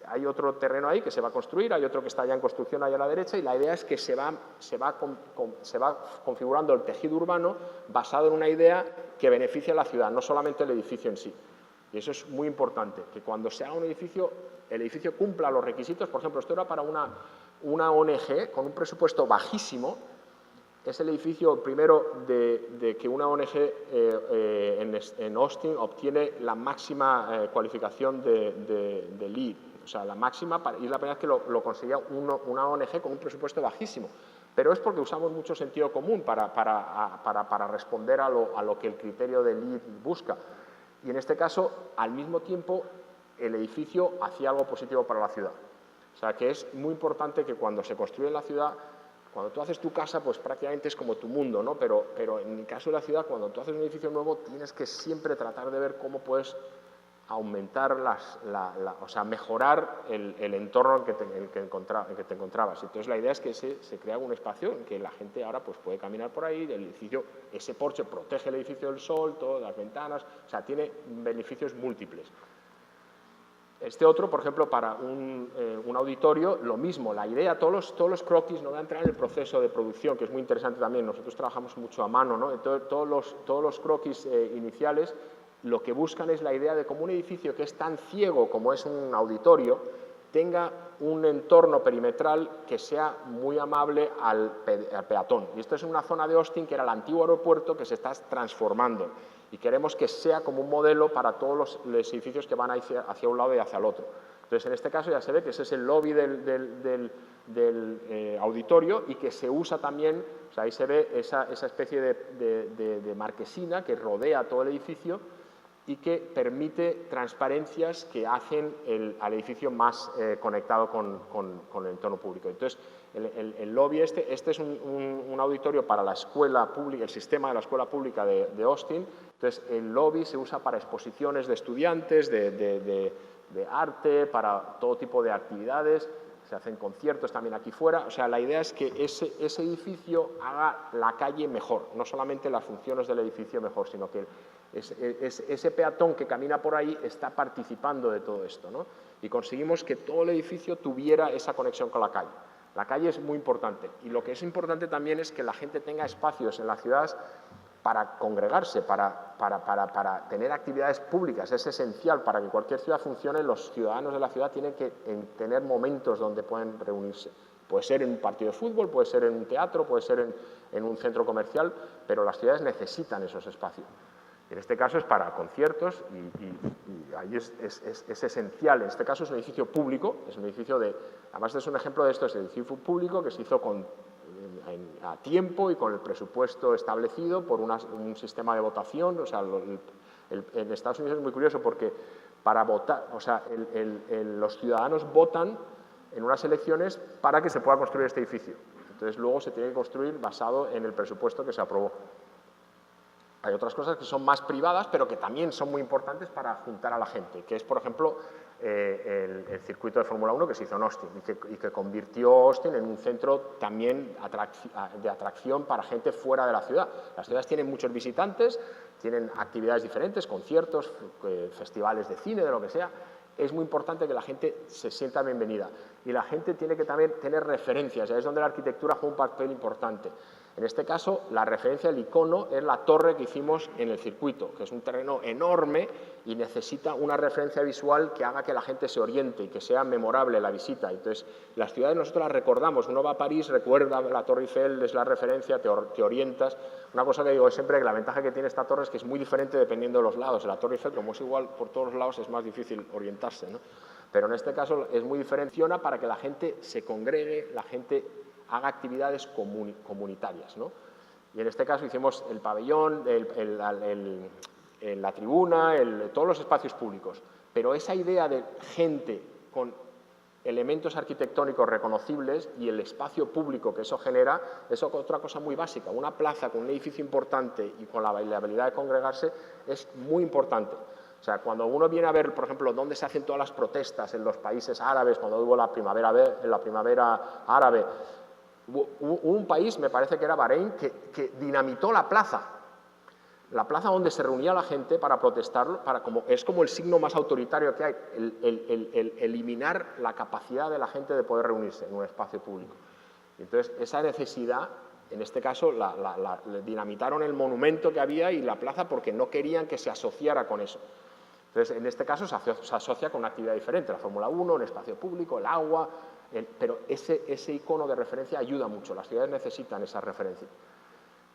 hay otro terreno ahí que se va a construir, hay otro que está ya en construcción ahí a la derecha y la idea es que se va configurando el tejido urbano basado en una idea que beneficie a la ciudad, no solamente el edificio en sí. Y eso es muy importante, que cuando se haga un edificio, el edificio cumpla los requisitos. Por ejemplo, esto era para una ONG con un presupuesto bajísimo. Es el edificio primero de que una ONG en Austin obtiene la máxima cualificación de LEED, o sea, la máxima, y es la primera vez que lo conseguía una ONG con un presupuesto bajísimo. Pero es porque usamos mucho sentido común para responder a lo que el criterio de LEED busca. Y en este caso, al mismo tiempo, el edificio hacía algo positivo para la ciudad. O sea, que es muy importante que cuando se construye en la ciudad, cuando tú haces tu casa, pues prácticamente es como tu mundo, ¿no? Pero en el caso de la ciudad, cuando tú haces un edificio nuevo, tienes que siempre tratar de ver cómo puedes aumentar, o sea, mejorar el entorno en el que te encontrabas. Entonces, la idea es que se crea un espacio en que la gente ahora pues, puede caminar por ahí, el edificio, ese porche protege el edificio del sol, todas las ventanas, o sea, tiene beneficios múltiples. Este otro, por ejemplo, para un auditorio, lo mismo, la idea, todos los croquis, no voy a entrar en el proceso de producción, que es muy interesante también, nosotros trabajamos mucho a mano, ¿no? Todos los croquis iniciales lo que buscan es la idea de cómo un edificio que es tan ciego como es un auditorio tenga un entorno perimetral que sea muy amable al peatón. Y esto es una zona de Austin que era el antiguo aeropuerto que se está transformando y queremos que sea como un modelo para todos los edificios que van hacia un lado y hacia el otro. Entonces, en este caso ya se ve que ese es el lobby del auditorio y que se usa también, o sea, ahí se ve esa especie de marquesina que rodea todo el edificio y que permite transparencias que hacen al edificio más conectado con el entorno público. Entonces, el lobby este es un auditorio para la escuela pública, el sistema de la escuela pública de Austin. Entonces, el lobby se usa para exposiciones de estudiantes, de arte, para todo tipo de actividades. Se hacen conciertos también aquí fuera. O sea, la idea es que ese edificio haga la calle mejor, no solamente las funciones del edificio mejor, sino que ese peatón que camina por ahí está participando de todo esto, ¿no? Y conseguimos que todo el edificio tuviera esa conexión con la calle. La calle es muy importante y lo que es importante también es que la gente tenga espacios en las ciudades para congregarse, para tener actividades públicas. Es esencial para que cualquier ciudad funcione. Los ciudadanos de la ciudad tienen que tener momentos donde pueden reunirse. Puede ser en un partido de fútbol, puede ser en un teatro, puede ser en un centro comercial, pero las ciudades necesitan esos espacios. En este caso es para conciertos y ahí es esencial. En este caso es un edificio público, es un edificio además es un ejemplo de esto, es un edificio público que se hizo a tiempo y con el presupuesto establecido por un sistema de votación. O sea, en Estados Unidos es muy curioso porque para votar, o sea, los ciudadanos votan en unas elecciones para que se pueda construir este edificio. Entonces luego se tiene que construir basado en el presupuesto que se aprobó. Hay otras cosas que son más privadas, pero que también son muy importantes para juntar a la gente, que es, por ejemplo, el circuito de Fórmula 1 que se hizo en Austin y que convirtió Austin en un centro también de atracción para gente fuera de la ciudad. Las ciudades tienen muchos visitantes, tienen actividades diferentes, conciertos, festivales de cine, de lo que sea. Es muy importante que la gente se sienta bienvenida y la gente tiene que también tener referencias, y ahí es donde la arquitectura juega un papel importante. En este caso, la referencia, el icono, es la torre que hicimos en el circuito, que es un terreno enorme y necesita una referencia visual que haga que la gente se oriente y que sea memorable la visita. Entonces, las ciudades nosotros las recordamos. Uno va a París, recuerda la Torre Eiffel, es la referencia, te orientas. Una cosa que digo es siempre que la ventaja que tiene esta torre es que es muy diferente dependiendo de los lados. La Torre Eiffel, como es igual por todos los lados, es más difícil orientarse, ¿no? Pero en este caso es muy diferente para que la gente se congregue, la gente haga actividades comunitarias, ¿no? Y en este caso hicimos el pabellón, la tribuna, todos los espacios públicos. Pero esa idea de gente con elementos arquitectónicos reconocibles y el espacio público que eso genera es otra cosa muy básica. Una plaza con un edificio importante y con la habilidad de congregarse es muy importante. O sea, cuando uno viene a ver, por ejemplo, dónde se hacen todas las protestas en los países árabes, cuando hubo la primavera árabe, hubo un país, me parece que era Bahrein, que dinamitó la plaza donde se reunía la gente para protestarlo, es como el signo más autoritario que hay, el eliminar la capacidad de la gente de poder reunirse en un espacio público. Entonces, esa necesidad, en este caso, le dinamitaron el monumento que había y la plaza porque no querían que se asociara con eso. Entonces, en este caso se asocia con una actividad diferente, la Fórmula 1, el espacio público, el agua, pero ese icono de referencia ayuda mucho, las ciudades necesitan esa referencia.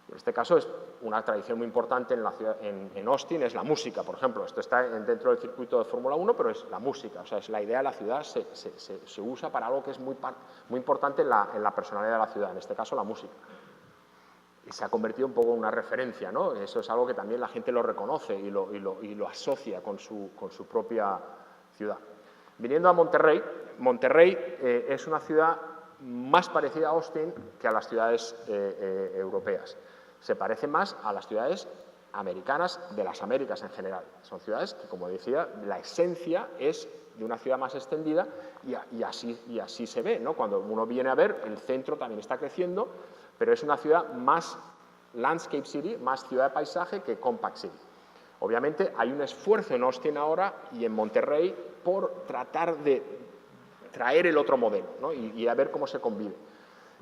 En este caso es una tradición muy importante en Austin, es la música, por ejemplo. Esto está dentro del circuito de Fórmula 1, pero es la música, o sea, es la idea de la ciudad, se usa para algo que es muy importante en la personalidad de la ciudad, en este caso la música. Y se ha convertido un poco en una referencia, ¿no? Eso es algo que también la gente lo reconoce y lo asocia con su propia ciudad. Viniendo a Monterrey, es una ciudad más parecida a Austin que a las ciudades europeas. Se parece más a las ciudades americanas de las Américas en general. Son ciudades que, como decía, la esencia es de una ciudad más extendida y así se ve, ¿no? Cuando uno viene a ver, el centro también está creciendo, pero es una ciudad más landscape city, más ciudad de paisaje que compact city. Obviamente hay un esfuerzo en Austin ahora y en Monterrey por tratar de traer el otro modelo, ¿no? y a ver cómo se convive.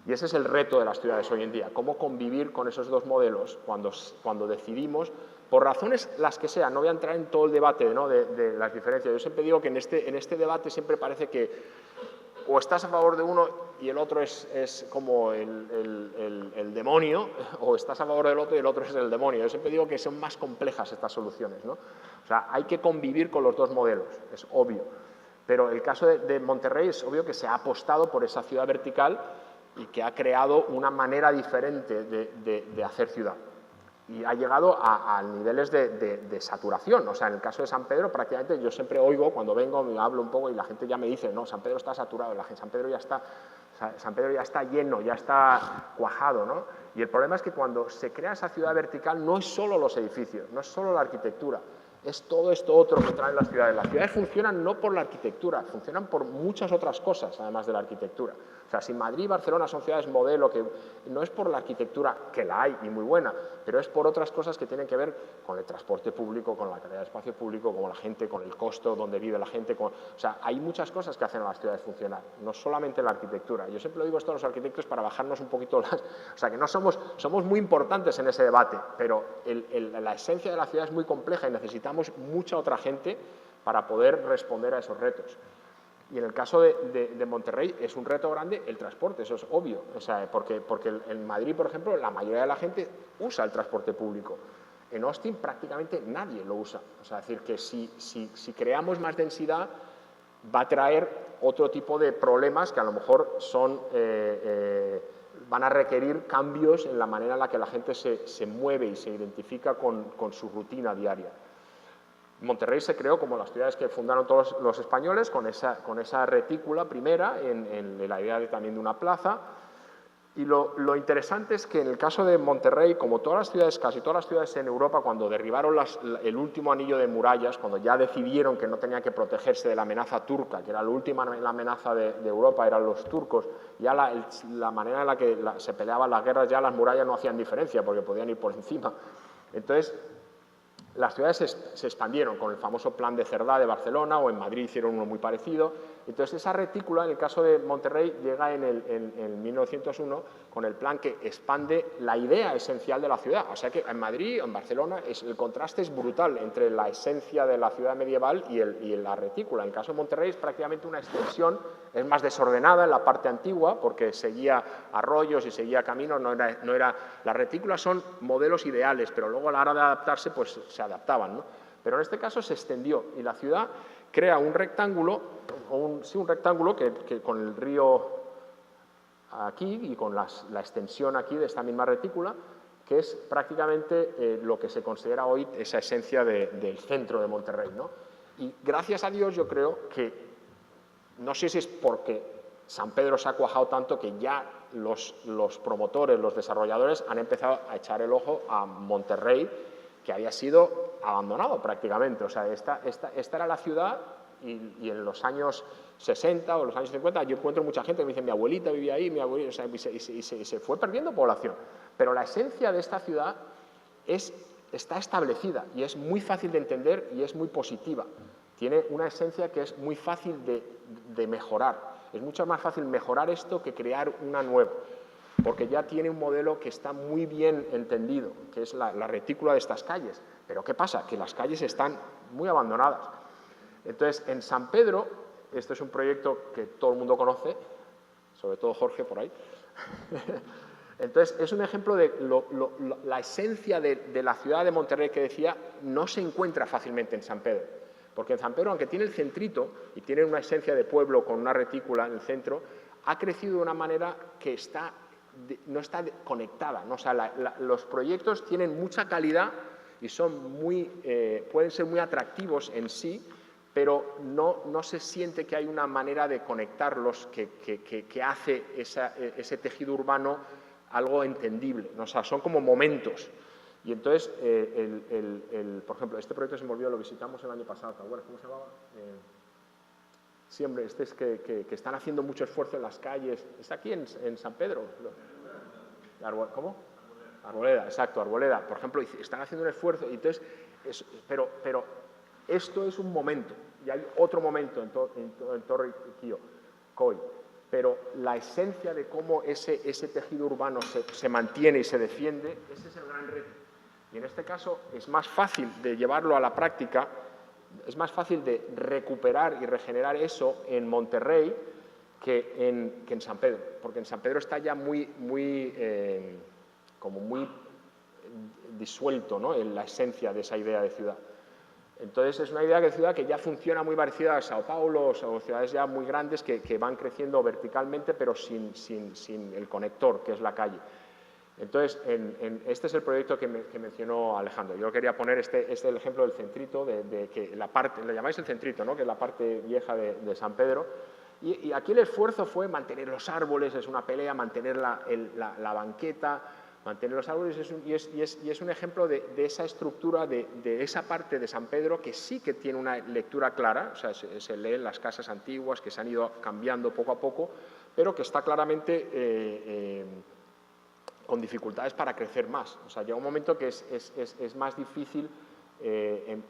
Y ese es el reto de las ciudades hoy en día, cómo convivir con esos dos modelos cuando decidimos, por razones las que sean. No voy a entrar en todo el debate, ¿no? de las diferencias. Yo siempre digo que en este debate siempre parece que o estás a favor de uno y el otro es como el demonio, o estás a favor del otro y el otro es el demonio. Yo siempre digo que son más complejas estas soluciones, ¿no? O sea, hay que convivir con los dos modelos, es obvio. Pero el caso de Monterrey es obvio que se ha apostado por esa ciudad vertical y que ha creado una manera diferente de hacer ciudad. Y ha llegado a niveles de saturación. O sea, en el caso de San Pedro, prácticamente yo siempre oigo, cuando vengo, me hablo un poco y la gente ya me dice, no, San Pedro está saturado, San Pedro ya está lleno, ya está cuajado, ¿no? Y el problema es que cuando se crea esa ciudad vertical no es solo los edificios, no es solo la arquitectura, es todo esto otro que traen las ciudades. Las ciudades funcionan no por la arquitectura, funcionan por muchas otras cosas, además de la arquitectura. O sea, si Madrid y Barcelona son ciudades modelo, que no es por la arquitectura, que la hay y muy buena, pero es por otras cosas que tienen que ver con el transporte público, con la calidad de espacio público, con la gente, con el costo donde vive la gente. O sea, hay muchas cosas que hacen a las ciudades funcionar, no solamente la arquitectura. Yo siempre lo digo esto a los arquitectos para bajarnos un poquito las... O sea, que no somos muy importantes en ese debate, pero la esencia de la ciudad es muy compleja y necesitamos mucha otra gente para poder responder a esos retos. Y en el caso de Monterrey es un reto grande el transporte, eso es obvio. O sea, porque en Madrid, por ejemplo, la mayoría de la gente usa el transporte público. En Austin prácticamente nadie lo usa. O sea, es decir, que si creamos más densidad va a traer otro tipo de problemas que a lo mejor van a requerir cambios en la manera en la que la gente se mueve y se identifica con su rutina diaria. Monterrey se creó como las ciudades que fundaron todos los españoles, con esa retícula primera, en la idea también de una plaza. Y lo interesante es que en el caso de Monterrey, como casi todas las ciudades en Europa, cuando derribaron el último anillo de murallas, cuando ya decidieron que no tenían que protegerse de la amenaza turca, que era la última amenaza de Europa, eran los turcos, ya la manera en la que se peleaban las guerras, ya las murallas no hacían diferencia, porque podían ir por encima. Entonces, las ciudades se expandieron con el famoso plan de Cerdá de Barcelona, o en Madrid hicieron uno muy parecido. Entonces esa retícula, en el caso de Monterrey, llega en 1901 con el plan que expande la idea esencial de la ciudad. O sea que en Madrid o en Barcelona el contraste es brutal entre la esencia de la ciudad medieval y la retícula. En el caso de Monterrey es prácticamente una extensión, es más desordenada en la parte antigua porque seguía arroyos y seguía caminos, las retículas son modelos ideales, pero luego a la hora de adaptarse pues se adaptaban, ¿no? Pero en este caso se extendió y la ciudad crea un rectángulo, que con el río aquí y con la extensión aquí de esta misma retícula, que es prácticamente lo que se considera hoy esa esencia del centro de Monterrey, ¿no? Y gracias a Dios yo creo que no sé si es porque San Pedro se ha cuajado tanto que ya los promotores, los desarrolladores han empezado a echar el ojo a Monterrey, que había sido abandonado prácticamente. O sea, esta era la ciudad y en los años 60 o los años 50 yo encuentro mucha gente que me dice mi abuelita vivía ahí, mi abuelita, o sea, y se fue perdiendo población. Pero la esencia de esta ciudad está establecida y es muy fácil de entender y es muy positiva. Tiene una esencia que es muy fácil de mejorar. Es mucho más fácil mejorar esto que crear una nueva, porque ya tiene un modelo que está muy bien entendido, que es la retícula de estas calles. Pero ¿qué pasa? Que las calles están muy abandonadas. Entonces, en San Pedro, este es un proyecto que todo el mundo conoce, sobre todo Jorge por ahí. Entonces, es un ejemplo de la esencia de la ciudad de Monterrey que decía, no se encuentra fácilmente en San Pedro. Porque en San Pedro, aunque tiene el centrito y tiene una esencia de pueblo con una retícula en el centro, ha crecido de una manera que no está conectada, ¿no? O sea, los proyectos tienen mucha calidad y pueden ser muy atractivos en sí, pero no se siente que hay una manera de conectarlos que hace ese tejido urbano algo entendible, ¿no? O sea, son como momentos. Y entonces, por ejemplo, este proyecto se me olvidó, lo visitamos el año pasado, ¿te acuerdas cómo se llamaba? Sí, hombre, este es que están haciendo mucho esfuerzo en las calles. Está aquí en San Pedro. ¿Cómo? Arboleda, exacto, Arboleda. Por ejemplo, están haciendo un esfuerzo. Y entonces, pero esto es un momento. Y hay otro momento en Torre Coy. Pero la esencia de cómo ese tejido urbano se mantiene y se defiende, ese es el gran reto. Y en este caso es más fácil de llevarlo a la práctica, es más fácil de recuperar y regenerar eso en Monterrey que en San Pedro, porque en San Pedro está ya muy disuelto, ¿no?, en la esencia de esa idea de ciudad. Entonces es una idea de ciudad que ya funciona muy parecida a Sao Paulo o ciudades ya muy grandes que van creciendo verticalmente pero sin el conector, que es la calle. Entonces, este es el proyecto que mencionó Alejandro. Yo quería poner este es el ejemplo del centrito, de que la parte, le llamáis el centrito, ¿no?, que es la parte vieja de San Pedro. Y aquí el esfuerzo fue mantener los árboles, es una pelea, mantener la banqueta, mantener los árboles, y es un ejemplo de esa estructura, de esa parte de San Pedro que sí que tiene una lectura clara, o sea, se leen las casas antiguas que se han ido cambiando poco a poco, pero que está claramente con dificultades para crecer más. O sea, llega un momento que es más difícil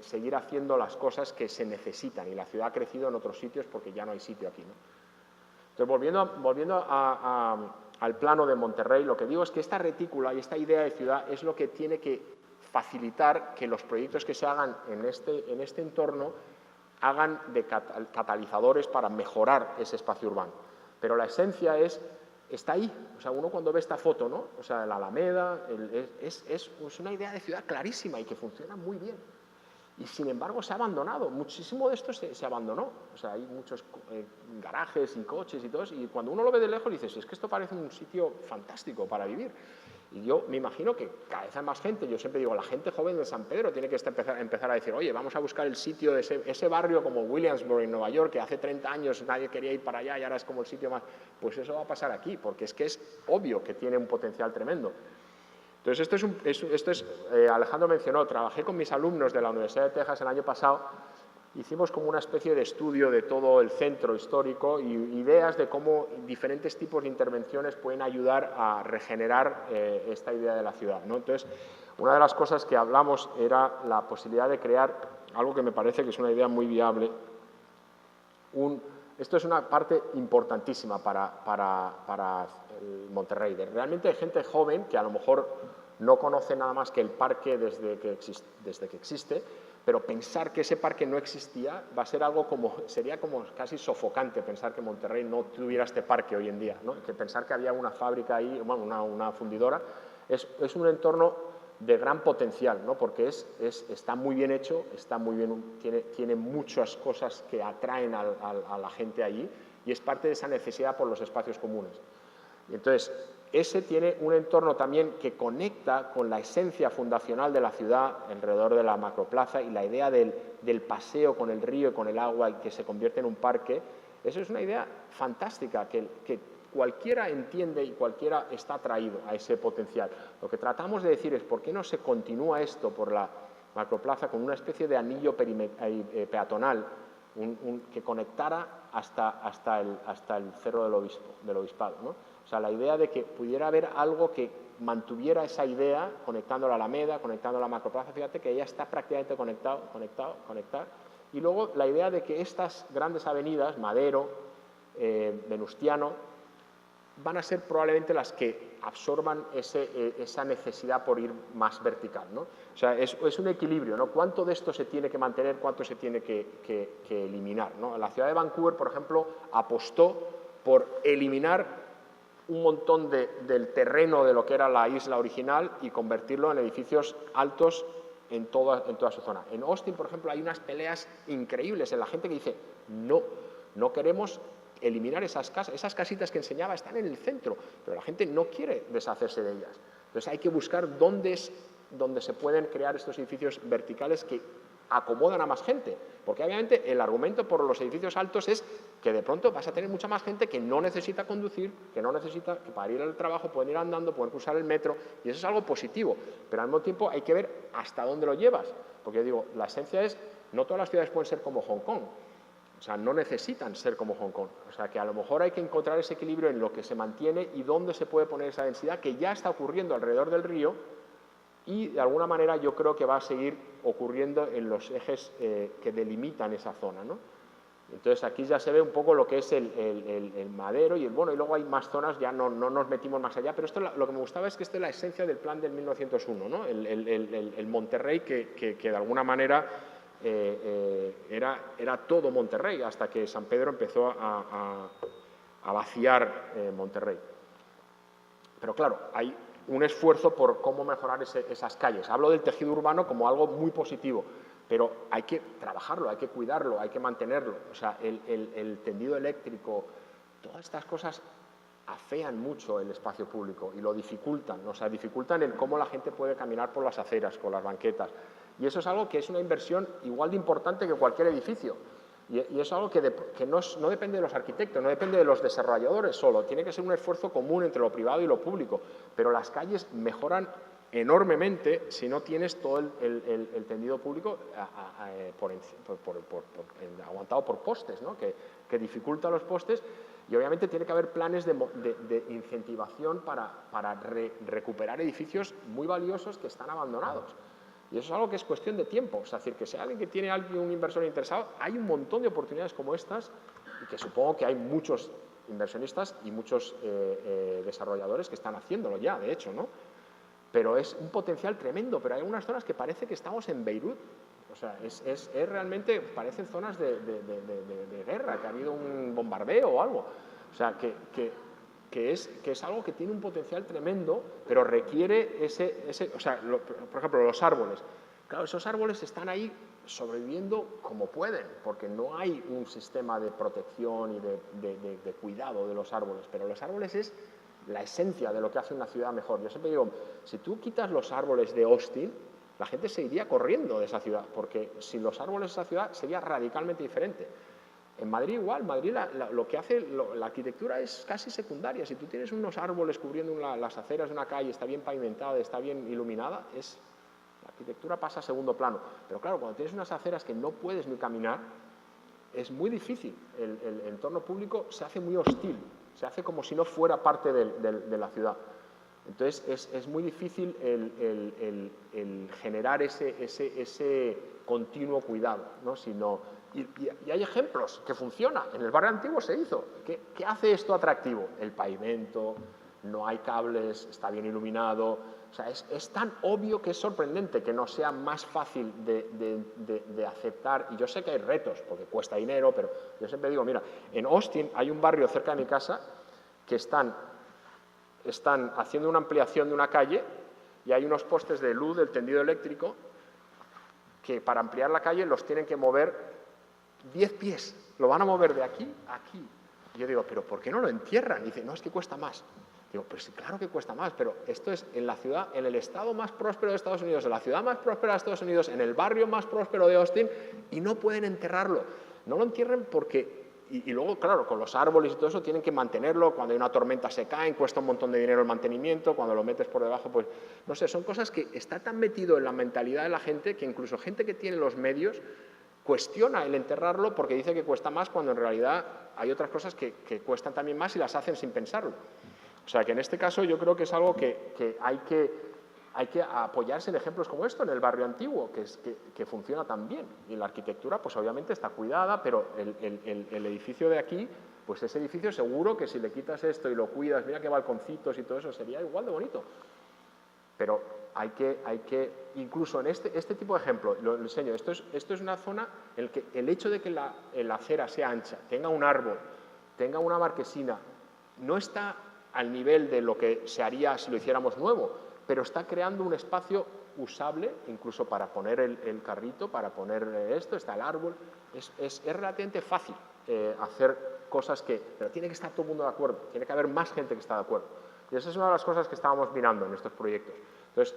seguir haciendo las cosas que se necesitan, y la ciudad ha crecido en otros sitios porque ya no hay sitio aquí, ¿no? Entonces, volviendo al plano de Monterrey, lo que digo es que esta retícula y esta idea de ciudad es lo que tiene que facilitar que los proyectos que se hagan en este entorno hagan de catalizadores para mejorar ese espacio urbano. Pero la esencia está ahí. O sea, uno cuando ve esta foto, ¿no?, o sea, la Alameda, es una idea de ciudad clarísima y que funciona muy bien. Y sin embargo se ha abandonado. Muchísimo de esto se abandonó. O sea, hay muchos garajes y coches y todo eso, y cuando uno lo ve de lejos dices, es que esto parece un sitio fantástico para vivir. Y yo me imagino que cada vez hay más gente. Yo siempre digo, la gente joven de San Pedro tiene que empezar a decir, oye, vamos a buscar el sitio de ese barrio como Williamsburg en Nueva York, que hace 30 años nadie quería ir para allá y ahora es como el sitio más. Pues eso va a pasar aquí, porque es que es obvio que tiene un potencial tremendo. Entonces, Alejandro mencionó, trabajé con mis alumnos de la Universidad de Texas el año pasado, hicimos como una especie de estudio de todo el centro histórico y ideas de cómo diferentes tipos de intervenciones pueden ayudar a regenerar esta idea de la ciudad, ¿no? Entonces, una de las cosas que hablamos era la posibilidad de crear algo que me parece que es una idea muy viable. Esto es una parte importantísima para el Monterrey. Realmente hay gente joven que a lo mejor no conoce nada más que el parque desde que existe, pero pensar que ese parque no existía va a ser algo sería como casi sofocante pensar que Monterrey no tuviera este parque hoy en día, ¿no? Que pensar que había una fábrica ahí, bueno, una fundidora, es un entorno de gran potencial, ¿no? Porque está muy bien hecho, tiene muchas cosas que atraen a la gente allí y es parte de esa necesidad por los espacios comunes. Y entonces, ese tiene un entorno también que conecta con la esencia fundacional de la ciudad alrededor de la macroplaza, y la idea del paseo con el río y con el agua y que se convierte en un parque Eso es una idea fantástica que cualquiera entiende y cualquiera está atraído a ese potencial. Lo que tratamos de decir es, ¿por qué no se continúa esto por la macroplaza con una especie de anillo peatonal que conectara hasta el Cerro del Obispado, ¿no? O sea, la idea de que pudiera haber algo que mantuviera esa idea, conectando la Alameda, conectando la macroplaza, fíjate que ya está prácticamente conectado. Y luego la idea de que estas grandes avenidas, Madero, Venustiano, van a ser probablemente las que absorban esa necesidad por ir más vertical, ¿no? O sea, es un equilibrio, ¿no? ¿Cuánto de esto se tiene que mantener, cuánto se tiene que eliminar, ¿no? La ciudad de Vancouver, por ejemplo, apostó por eliminar un montón del terreno de lo que era la isla original y convertirlo en edificios altos en toda su zona. En Austin, por ejemplo, hay unas peleas increíbles en la gente que dice, no queremos eliminar esas casas, esas casitas que enseñaba están en el centro, pero la gente no quiere deshacerse de ellas. Entonces hay que buscar dónde se pueden crear estos edificios verticales que acomodan a más gente, porque obviamente el argumento por los edificios altos es que de pronto vas a tener mucha más gente que no necesita conducir, que para ir al trabajo pueden ir andando, pueden cruzar el metro, y eso es algo positivo, pero al mismo tiempo hay que ver hasta dónde lo llevas, porque yo digo, la esencia es, no todas las ciudades pueden ser como Hong Kong, o sea, no necesitan ser como Hong Kong, o sea, que a lo mejor hay que encontrar ese equilibrio en lo que se mantiene y dónde se puede poner esa densidad que ya está ocurriendo alrededor del río, y de alguna manera yo creo que va a seguir ocurriendo en los ejes que delimitan esa zona, ¿no? Entonces aquí ya se ve un poco lo que es el Madero y luego hay más zonas, ya no nos metimos más allá, pero esto lo que me gustaba es que esta es la esencia del plan del 1901, ¿no? El Monterrey que de alguna manera era todo Monterrey hasta que San Pedro empezó a vaciar Monterrey. Pero claro, hay un esfuerzo por cómo mejorar esas calles. Hablo del tejido urbano como algo muy positivo, pero hay que trabajarlo, hay que cuidarlo, hay que mantenerlo. O sea, el tendido eléctrico, todas estas cosas afean mucho el espacio público y lo dificultan, o sea, dificultan el cómo la gente puede caminar por las aceras, con las banquetas. Y eso es algo que es una inversión igual de importante que cualquier edificio. Y es algo que no depende de los arquitectos, no depende de los desarrolladores solo, tiene que ser un esfuerzo común entre lo privado y lo público, pero las calles mejoran enormemente si no tienes todo el tendido público aguantado por postes, ¿no? que dificulta los postes, y obviamente tiene que haber planes de incentivación para recuperar edificios muy valiosos que están abandonados. Y eso es algo que es cuestión de tiempo. Es decir, que si alguien que tiene un inversor interesado, hay un montón de oportunidades como estas y que supongo que hay muchos inversionistas y muchos desarrolladores que están haciéndolo ya, de hecho, ¿no? Pero es un potencial tremendo, pero hay algunas zonas que parece que estamos en Beirut. O sea, es realmente, parecen zonas de guerra, que ha habido un bombardeo o algo. O sea, que es algo que tiene un potencial tremendo, pero requiere o sea, por ejemplo, los árboles. Claro, esos árboles están ahí sobreviviendo como pueden, porque no hay un sistema de protección y de cuidado de los árboles, pero los árboles es la esencia de lo que hace una ciudad mejor. Yo siempre digo, si tú quitas los árboles de Austin, la gente se iría corriendo de esa ciudad, porque sin los árboles esa ciudad sería radicalmente diferente. En Madrid igual, Madrid lo que hace, la arquitectura es casi secundaria. Si tú tienes unos árboles cubriendo las aceras de una calle, está bien pavimentada, está bien iluminada, la arquitectura pasa a segundo plano. Pero claro, cuando tienes unas aceras que no puedes ni caminar, es muy difícil. El entorno público se hace muy hostil, se hace como si no fuera parte de la ciudad. Entonces es muy difícil el generar ese continuo cuidado, ¿no? Y hay ejemplos que funcionan. En el barrio antiguo se hizo. ¿Qué hace esto atractivo? El pavimento, no hay cables, está bien iluminado. O sea, es tan obvio que es sorprendente que no sea más fácil de aceptar. Y yo sé que hay retos, porque cuesta dinero, pero yo siempre digo, mira, en Austin hay un barrio cerca de mi casa que están haciendo una ampliación de una calle y hay unos postes de luz del tendido eléctrico que para ampliar la calle los tienen que mover 10 pies, lo van a mover de aquí a aquí. Y yo digo, ¿pero por qué no lo entierran? Y dice, no, es que cuesta más. Digo, pues sí, claro que cuesta más, pero esto es en la ciudad, en el estado más próspero de Estados Unidos, en la ciudad más próspera de Estados Unidos, en el barrio más próspero de Austin, y no pueden enterrarlo. No lo entierren porque y luego, claro, con los árboles y todo eso tienen que mantenerlo, cuando hay una tormenta se caen, cuesta un montón de dinero el mantenimiento, cuando lo metes por debajo, pues, no sé, son cosas que está tan metido en la mentalidad de la gente que incluso gente que tiene los medios cuestiona el enterrarlo porque dice que cuesta más cuando en realidad hay otras cosas que cuestan también más y las hacen sin pensarlo. O sea, que en este caso yo creo que es algo que hay que apoyarse en ejemplos como esto, en el barrio antiguo, que funciona tan bien. Y la arquitectura, pues obviamente está cuidada, pero el edificio de aquí, pues ese edificio seguro que si le quitas esto y lo cuidas, mira qué balconcitos y todo eso, sería igual de bonito. Pero hay que incluso en este tipo de ejemplo, lo enseño, esto es una zona en la que el hecho de que la acera sea ancha, tenga un árbol, tenga una marquesina, no está al nivel de lo que se haría si lo hiciéramos nuevo, pero está creando un espacio usable, incluso para poner el carrito, para poner esto, está el árbol. Es relativamente fácil hacer cosas pero tiene que estar todo el mundo de acuerdo, tiene que haber más gente que está de acuerdo. Y esa es una de las cosas que estábamos mirando en estos proyectos. Entonces,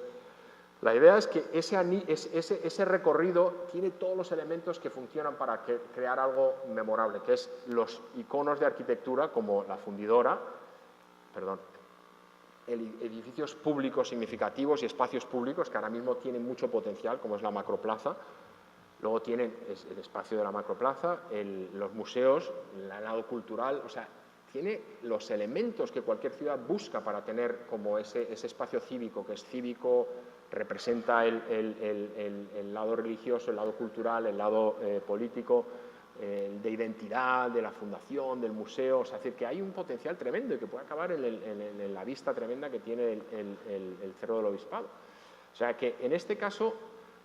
la idea es que ese recorrido tiene todos los elementos que funcionan para crear algo memorable, que es los iconos de arquitectura como la fundidora, edificios públicos significativos y espacios públicos que ahora mismo tienen mucho potencial, como es la macroplaza. Luego tienen el espacio de la macroplaza, los museos, el lado cultural, o sea, tiene los elementos que cualquier ciudad busca para tener como ese espacio cívico, que es cívico, representa el lado religioso, el lado cultural, el lado político, de identidad, de la fundación, del museo. O sea, es decir, que hay un potencial tremendo y que puede acabar en la vista tremenda que tiene el Cerro del Obispado. O sea, que en este caso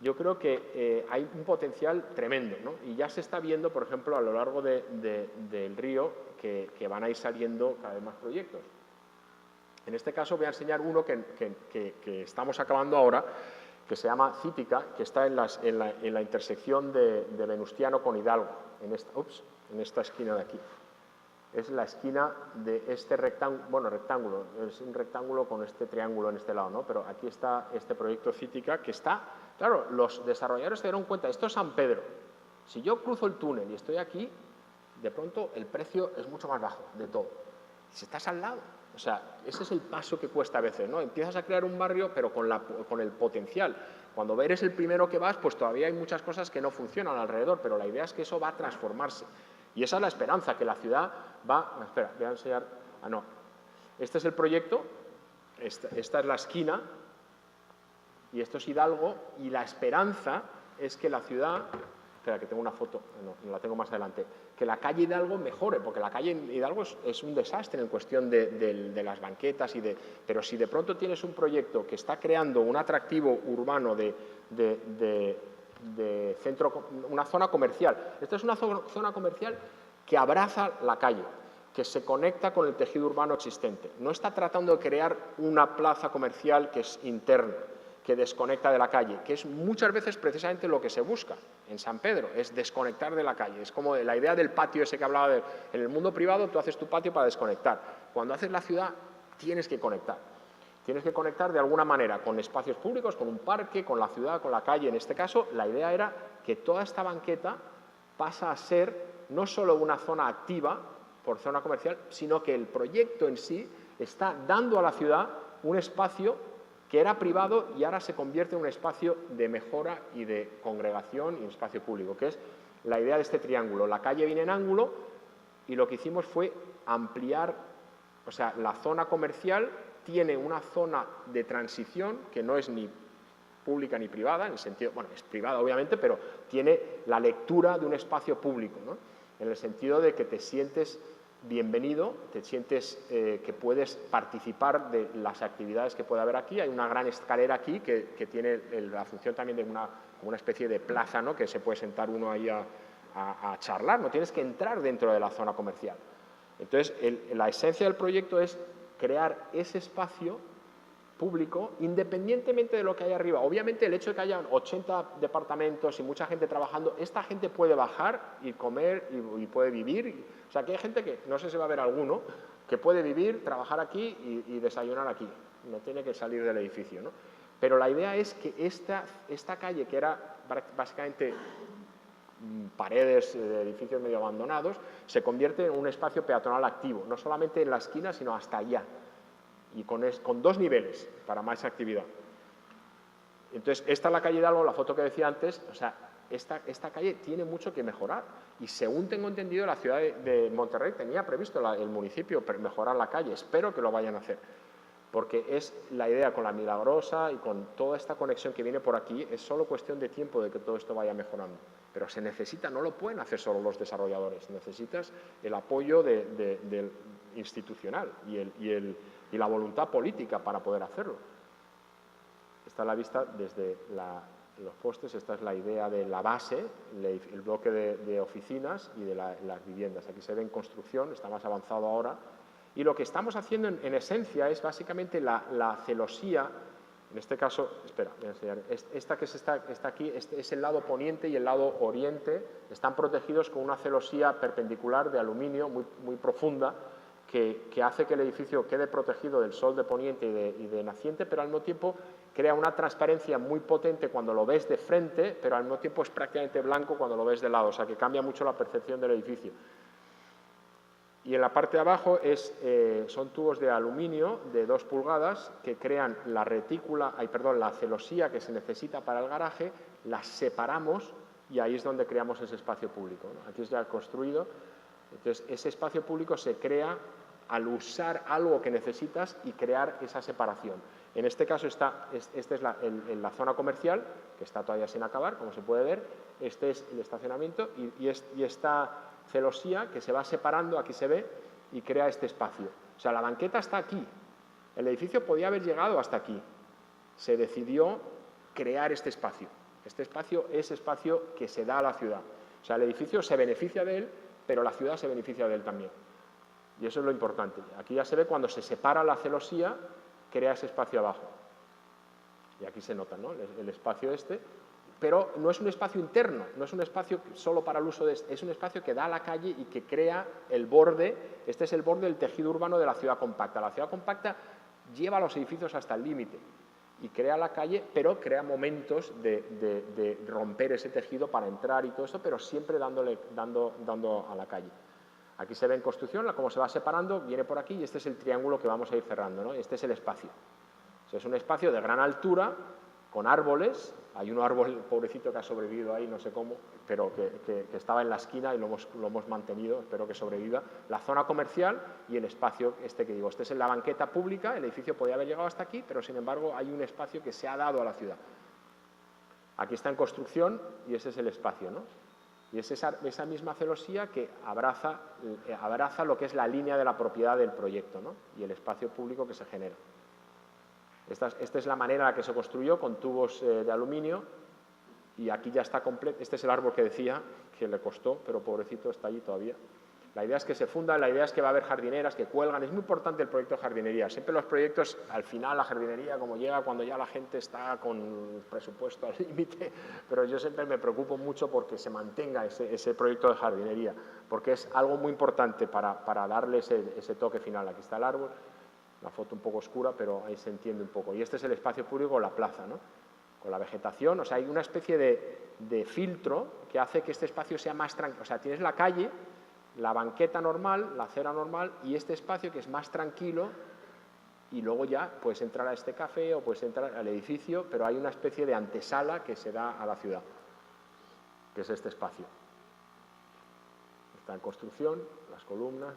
yo creo que hay un potencial tremendo, ¿no? Y ya se está viendo, por ejemplo, a lo largo del río que van a ir saliendo cada vez más proyectos. En este caso voy a enseñar uno que estamos acabando ahora, que se llama Cítica, que está en la intersección de Venustiano con Hidalgo, en esta esquina de aquí. Es la esquina de este rectángulo, es un rectángulo con este triángulo en este lado, ¿no? Pero aquí está este proyecto Cítica que está, claro, los desarrolladores se dieron cuenta, esto es San Pedro, si yo cruzo el túnel y estoy aquí, de pronto el precio es mucho más bajo de todo. Si estás al lado, o sea, ese es el paso que cuesta a veces, ¿no? Empiezas a crear un barrio, pero con el potencial. Cuando eres el primero que vas, pues todavía hay muchas cosas que no funcionan alrededor, pero la idea es que eso va a transformarse. Y esa es la esperanza, que la ciudad va... Espera, voy a enseñar... no. Este es el proyecto, esta es la esquina, y esto es Hidalgo, y la esperanza es que la ciudad... Espera, que tengo una foto, no la tengo más adelante. Que la calle Hidalgo mejore, porque la calle Hidalgo es un desastre en cuestión de las banquetas, pero si de pronto tienes un proyecto que está creando un atractivo urbano de centro, una zona comercial. Esta es una zona comercial que abraza la calle, que se conecta con el tejido urbano existente. No está tratando de crear una plaza comercial que es interna, que desconecta de la calle, que es muchas veces precisamente lo que se busca en San Pedro, es desconectar de la calle. Es como la idea del patio ese que hablaba en el mundo privado, tú haces tu patio para desconectar. Cuando haces la ciudad, tienes que conectar. Tienes que conectar de alguna manera con espacios públicos, con un parque, con la ciudad, con la calle. En este caso, la idea era que toda esta banqueta pasa a ser no solo una zona activa por zona comercial, sino que el proyecto en sí está dando a la ciudad un espacio que era privado y ahora se convierte en un espacio de mejora y de congregación y un espacio público, que es la idea de este triángulo. La calle viene en ángulo y lo que hicimos fue ampliar, o sea, la zona comercial tiene una zona de transición que no es ni pública ni privada, en el sentido, bueno, es privada obviamente, pero tiene la lectura de un espacio público, ¿no? En el sentido de que te sientes bienvenido, te sientes que puedes participar de las actividades que puede haber aquí. Hay una gran escalera aquí que tiene la función también de una especie de plaza, ¿no? Que se puede sentar uno ahí a charlar, no tienes que entrar dentro de la zona comercial. Entonces, la esencia del proyecto es crear ese espacio público independientemente de lo que hay arriba. Obviamente el hecho de que haya 80 departamentos y mucha gente trabajando, esta gente puede bajar y comer y puede vivir. O sea, que hay gente que, no sé si va a haber alguno, que puede vivir, trabajar aquí y desayunar aquí. No tiene que salir del edificio, ¿no? Pero la idea es que esta calle, que era básicamente paredes de edificios medio abandonados, se convierte en un espacio peatonal activo, no solamente en la esquina, sino hasta allá, y con 2 niveles para más actividad. Entonces, esta es la calle Hidalgo, la foto que decía antes, o sea, esta calle tiene mucho que mejorar, y según tengo entendido, la ciudad de Monterrey tenía previsto el municipio mejorar la calle. Espero que lo vayan a hacer, porque es la idea con la Milagrosa y con toda esta conexión que viene por aquí, es solo cuestión de tiempo de que todo esto vaya mejorando. Pero se necesita, no lo pueden hacer solo los desarrolladores, necesitas el apoyo del institucional y la voluntad política para poder hacerlo. Esta es la vista desde los postes, esta es la idea de la base, el bloque de oficinas y de las viviendas. Aquí se ve en construcción, está más avanzado ahora. Y lo que estamos haciendo en esencia es básicamente la celosía, en este caso, espera, voy a enseñar, esta que está aquí, este es el lado poniente y el lado oriente, están protegidos con una celosía perpendicular de aluminio muy profunda, que hace que el edificio quede protegido del sol de poniente y de naciente, pero al mismo tiempo crea una transparencia muy potente cuando lo ves de frente, pero al mismo tiempo es prácticamente blanco cuando lo ves de lado, o sea que cambia mucho la percepción del edificio. Y en la parte de abajo son tubos de aluminio de 2 pulgadas que crean la la celosía que se necesita para el garaje, las separamos y ahí es donde creamos ese espacio público, ¿no? Aquí es ya construido, entonces ese espacio público se crea al usar algo que necesitas y crear esa separación. En este caso esta es la zona comercial, que está todavía sin acabar, como se puede ver, este es el estacionamiento y esta celosía que se va separando, aquí se ve, y crea este espacio. O sea, la banqueta está aquí, el edificio podía haber llegado hasta aquí, se decidió crear este espacio. Este espacio es espacio que se da a la ciudad. O sea, el edificio se beneficia de él, pero la ciudad se beneficia de él también. Y eso es lo importante. Aquí ya se ve cuando se separa la celosía, crea ese espacio abajo. Y aquí se nota, ¿no? El espacio este, pero no es un espacio interno, no es un espacio solo para el uso de es un espacio que da a la calle y que crea el borde, este es el borde del tejido urbano de la ciudad compacta. La ciudad compacta lleva los edificios hasta el límite y crea la calle, pero crea momentos de romper ese tejido para entrar y todo eso, pero siempre dando a la calle. Aquí se ve en construcción cómo se va separando, viene por aquí y este es el triángulo que vamos a ir cerrando, ¿no? Este es el espacio. O sea, es un espacio de gran altura, con árboles. Hay un árbol pobrecito que ha sobrevivido ahí, no sé cómo, pero que estaba en la esquina y lo hemos mantenido, espero que sobreviva. La zona comercial y el espacio este que digo. Este es la banqueta pública, el edificio podía haber llegado hasta aquí, pero sin embargo hay un espacio que se ha dado a la ciudad. Aquí está en construcción y ese es el espacio, ¿no? Y es esa misma celosía que abraza lo que es la línea de la propiedad del proyecto, ¿no? Y el espacio público que se genera. Esta es la manera en la que se construyó, con tubos de aluminio, y aquí ya está completo. Este es el árbol que decía, que le costó, pero pobrecito está allí todavía. La idea es que se funda, la idea es que va a haber jardineras que cuelgan. Es muy importante el proyecto de jardinería. Siempre los proyectos, al final la jardinería, como llega cuando ya la gente está con el presupuesto al límite, pero yo siempre me preocupo mucho porque se mantenga ese proyecto de jardinería, porque es algo muy importante para darle ese toque final. Aquí está el árbol, la foto un poco oscura, pero ahí se entiende un poco. Y este es el espacio público, la plaza, ¿no? Con la vegetación, o sea, hay una especie de filtro que hace que este espacio sea más tranquilo. O sea, tienes la calle, la banqueta normal, la acera normal y este espacio que es más tranquilo y luego ya puedes entrar a este café o puedes entrar al edificio, pero hay una especie de antesala que se da a la ciudad, que es este espacio. Está en construcción, las columnas,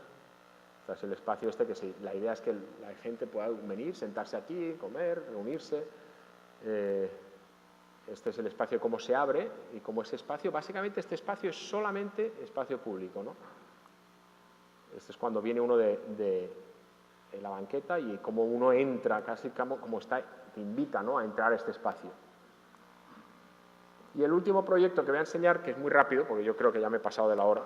este es el espacio este que la idea es que la gente pueda venir, sentarse aquí, comer, reunirse. Este es el espacio, cómo se abre y cómo ese espacio, básicamente este espacio es solamente espacio público, ¿no? Este es cuando viene uno de la banqueta y como uno entra, casi como está, te invita, ¿no?, a entrar a este espacio. Y el último proyecto que voy a enseñar, que es muy rápido, porque yo creo que ya me he pasado de la hora,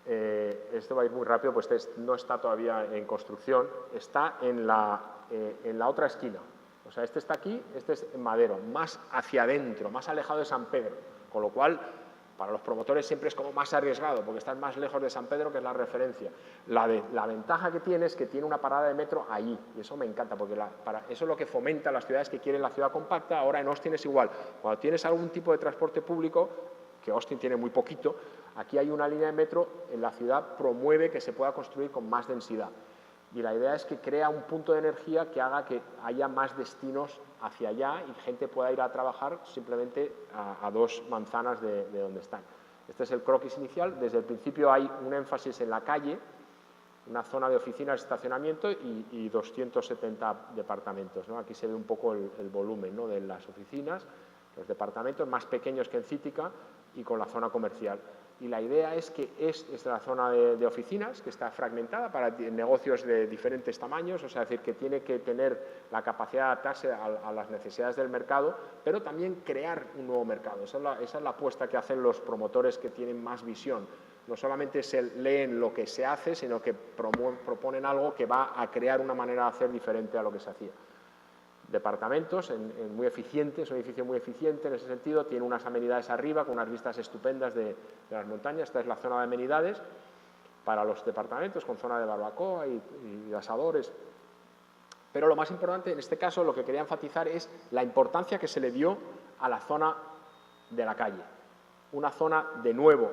esto va a ir muy rápido, pues no está todavía en construcción, está en la otra esquina. O sea, este está aquí, este es en Madero, más hacia adentro, más alejado de San Pedro, con lo cual para los promotores siempre es como más arriesgado, porque están más lejos de San Pedro, que es la referencia. La ventaja que tiene es que tiene una parada de metro ahí, y eso me encanta, porque eso es lo que fomenta las ciudades que quieren la ciudad compacta. Ahora en Austin es igual. Cuando tienes algún tipo de transporte público, que Austin tiene muy poquito, aquí hay una línea de metro en la ciudad promueve que se pueda construir con más densidad. Y la idea es que crea un punto de energía que haga que haya más destinos hacia allá y gente pueda ir a trabajar simplemente a 2 manzanas de donde están. Este es el croquis inicial. Desde el principio hay un énfasis en la calle, una zona de oficinas, estacionamiento y 270 departamentos, ¿no? Aquí se ve un poco el volumen, ¿no?, de las oficinas, los departamentos más pequeños que en Cítica y con la zona comercial. Y la idea es que es la zona de oficinas, que está fragmentada para negocios de diferentes tamaños, o sea, es decir, que tiene que tener la capacidad de adaptarse a las necesidades del mercado, pero también crear un nuevo mercado. Esa es la apuesta que hacen los promotores que tienen más visión. No solamente se leen lo que se hace, sino que proponen algo que va a crear una manera de hacer diferente a lo que se hacía. Departamentos muy eficientes, un edificio muy eficiente en ese sentido, tiene unas amenidades arriba con unas vistas estupendas de las montañas. Esta es la zona de amenidades para los departamentos, con zona de barbacoa y asadores. Pero lo más importante en este caso, lo que quería enfatizar es la importancia que se le dio a la zona de la calle. Una zona, de nuevo,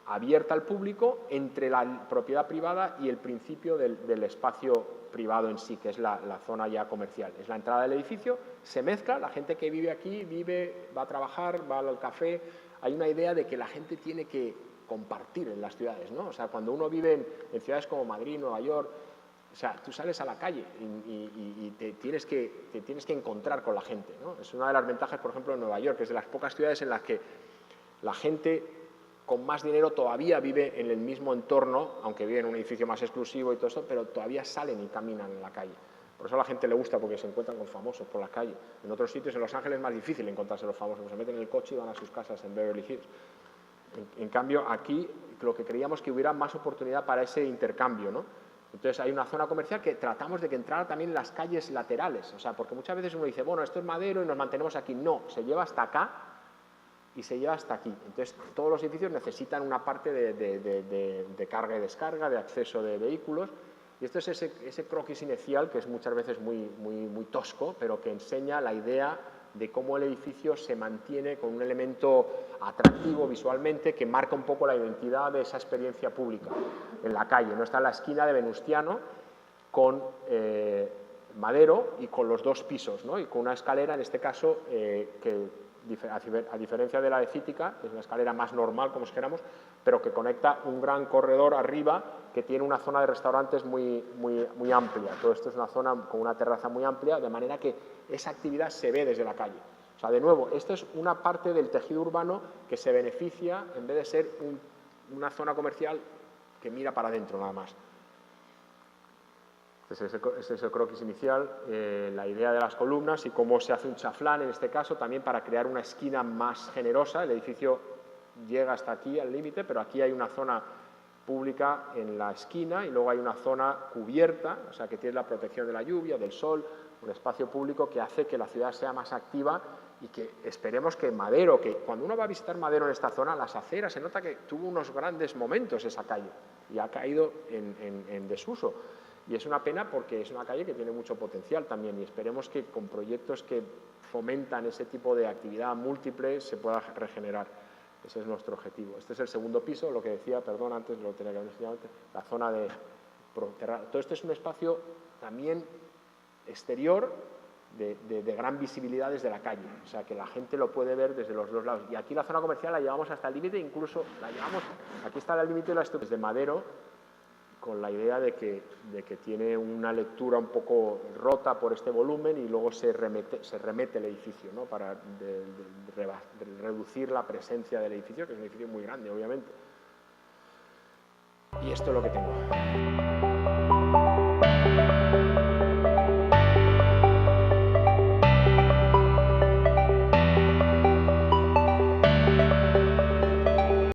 abierta al público entre la propiedad privada y el principio del espacio privado en sí, que es la zona ya comercial. Es la entrada del edificio, se mezcla, la gente que vive aquí va a trabajar, va al café. Hay una idea de que la gente tiene que compartir en las ciudades, ¿no? O sea, cuando uno vive en ciudades como Madrid, Nueva York, o sea, tú sales a la calle y te tienes que encontrar con la gente, ¿no? Es una de las ventajas, por ejemplo, en Nueva York, que es de las pocas ciudades en las que la gente con más dinero todavía vive en el mismo entorno, aunque vive en un edificio más exclusivo y todo eso, pero todavía salen y caminan en la calle. Por eso a la gente le gusta, porque se encuentran con famosos por la calle. En otros sitios, en Los Ángeles, es más difícil encontrarse los famosos, pues se meten en el coche y van a sus casas en Beverly Hills. En cambio, aquí lo que creíamos que hubiera más oportunidad para ese intercambio, ¿no? Entonces hay una zona comercial que tratamos de que entrara también en las calles laterales, o sea, porque muchas veces uno dice, bueno, esto es Madero y nos mantenemos aquí. No, se lleva hasta acá y se lleva hasta aquí. Entonces, todos los edificios necesitan una parte de carga y descarga, de acceso de vehículos, y esto es ese croquis inicial que es muchas veces muy tosco, pero que enseña la idea de cómo el edificio se mantiene con un elemento atractivo visualmente que marca un poco la identidad de esa experiencia pública en la calle, ¿no? Está en la esquina de Venustiano con Madero y con los 2 pisos, ¿no? Y con una escalera, en este caso, que a diferencia de la de Cítica, es una escalera más normal, como si queramos, pero que conecta un gran corredor arriba que tiene una zona de restaurantes muy amplia. Todo esto es una zona con una terraza muy amplia, de manera que esa actividad se ve desde la calle. O sea, de nuevo, esto es una parte del tejido urbano que se beneficia en vez de ser una zona comercial que mira para adentro nada más. Este es el croquis inicial, la idea de las columnas y cómo se hace un chaflán en este caso también para crear una esquina más generosa. El edificio llega hasta aquí al límite, pero aquí hay una zona pública en la esquina y luego hay una zona cubierta, o sea que tiene la protección de la lluvia, del sol, un espacio público que hace que la ciudad sea más activa y que esperemos que Madero, que cuando uno va a visitar Madero en esta zona, las aceras, se nota que tuvo unos grandes momentos esa calle y ha caído en desuso. Y es una pena porque es una calle que tiene mucho potencial también y esperemos que con proyectos que fomentan ese tipo de actividad múltiple se pueda regenerar. Ese es nuestro objetivo. Este es el segundo piso, lo que decía, perdón, antes lo tenía que haber enseñado antes, la zona de todo esto es un espacio también exterior de gran visibilidad desde la calle, o sea que la gente lo puede ver desde los 2 lados. Y aquí la zona comercial la llevamos hasta el límite, incluso la llevamos, aquí está el límite de la estructura de Madero, con la idea de que tiene una lectura un poco rota por este volumen y luego se remete el edificio, ¿no? Para reducir la presencia del edificio, que es un edificio muy grande, obviamente. Y esto es lo que tengo.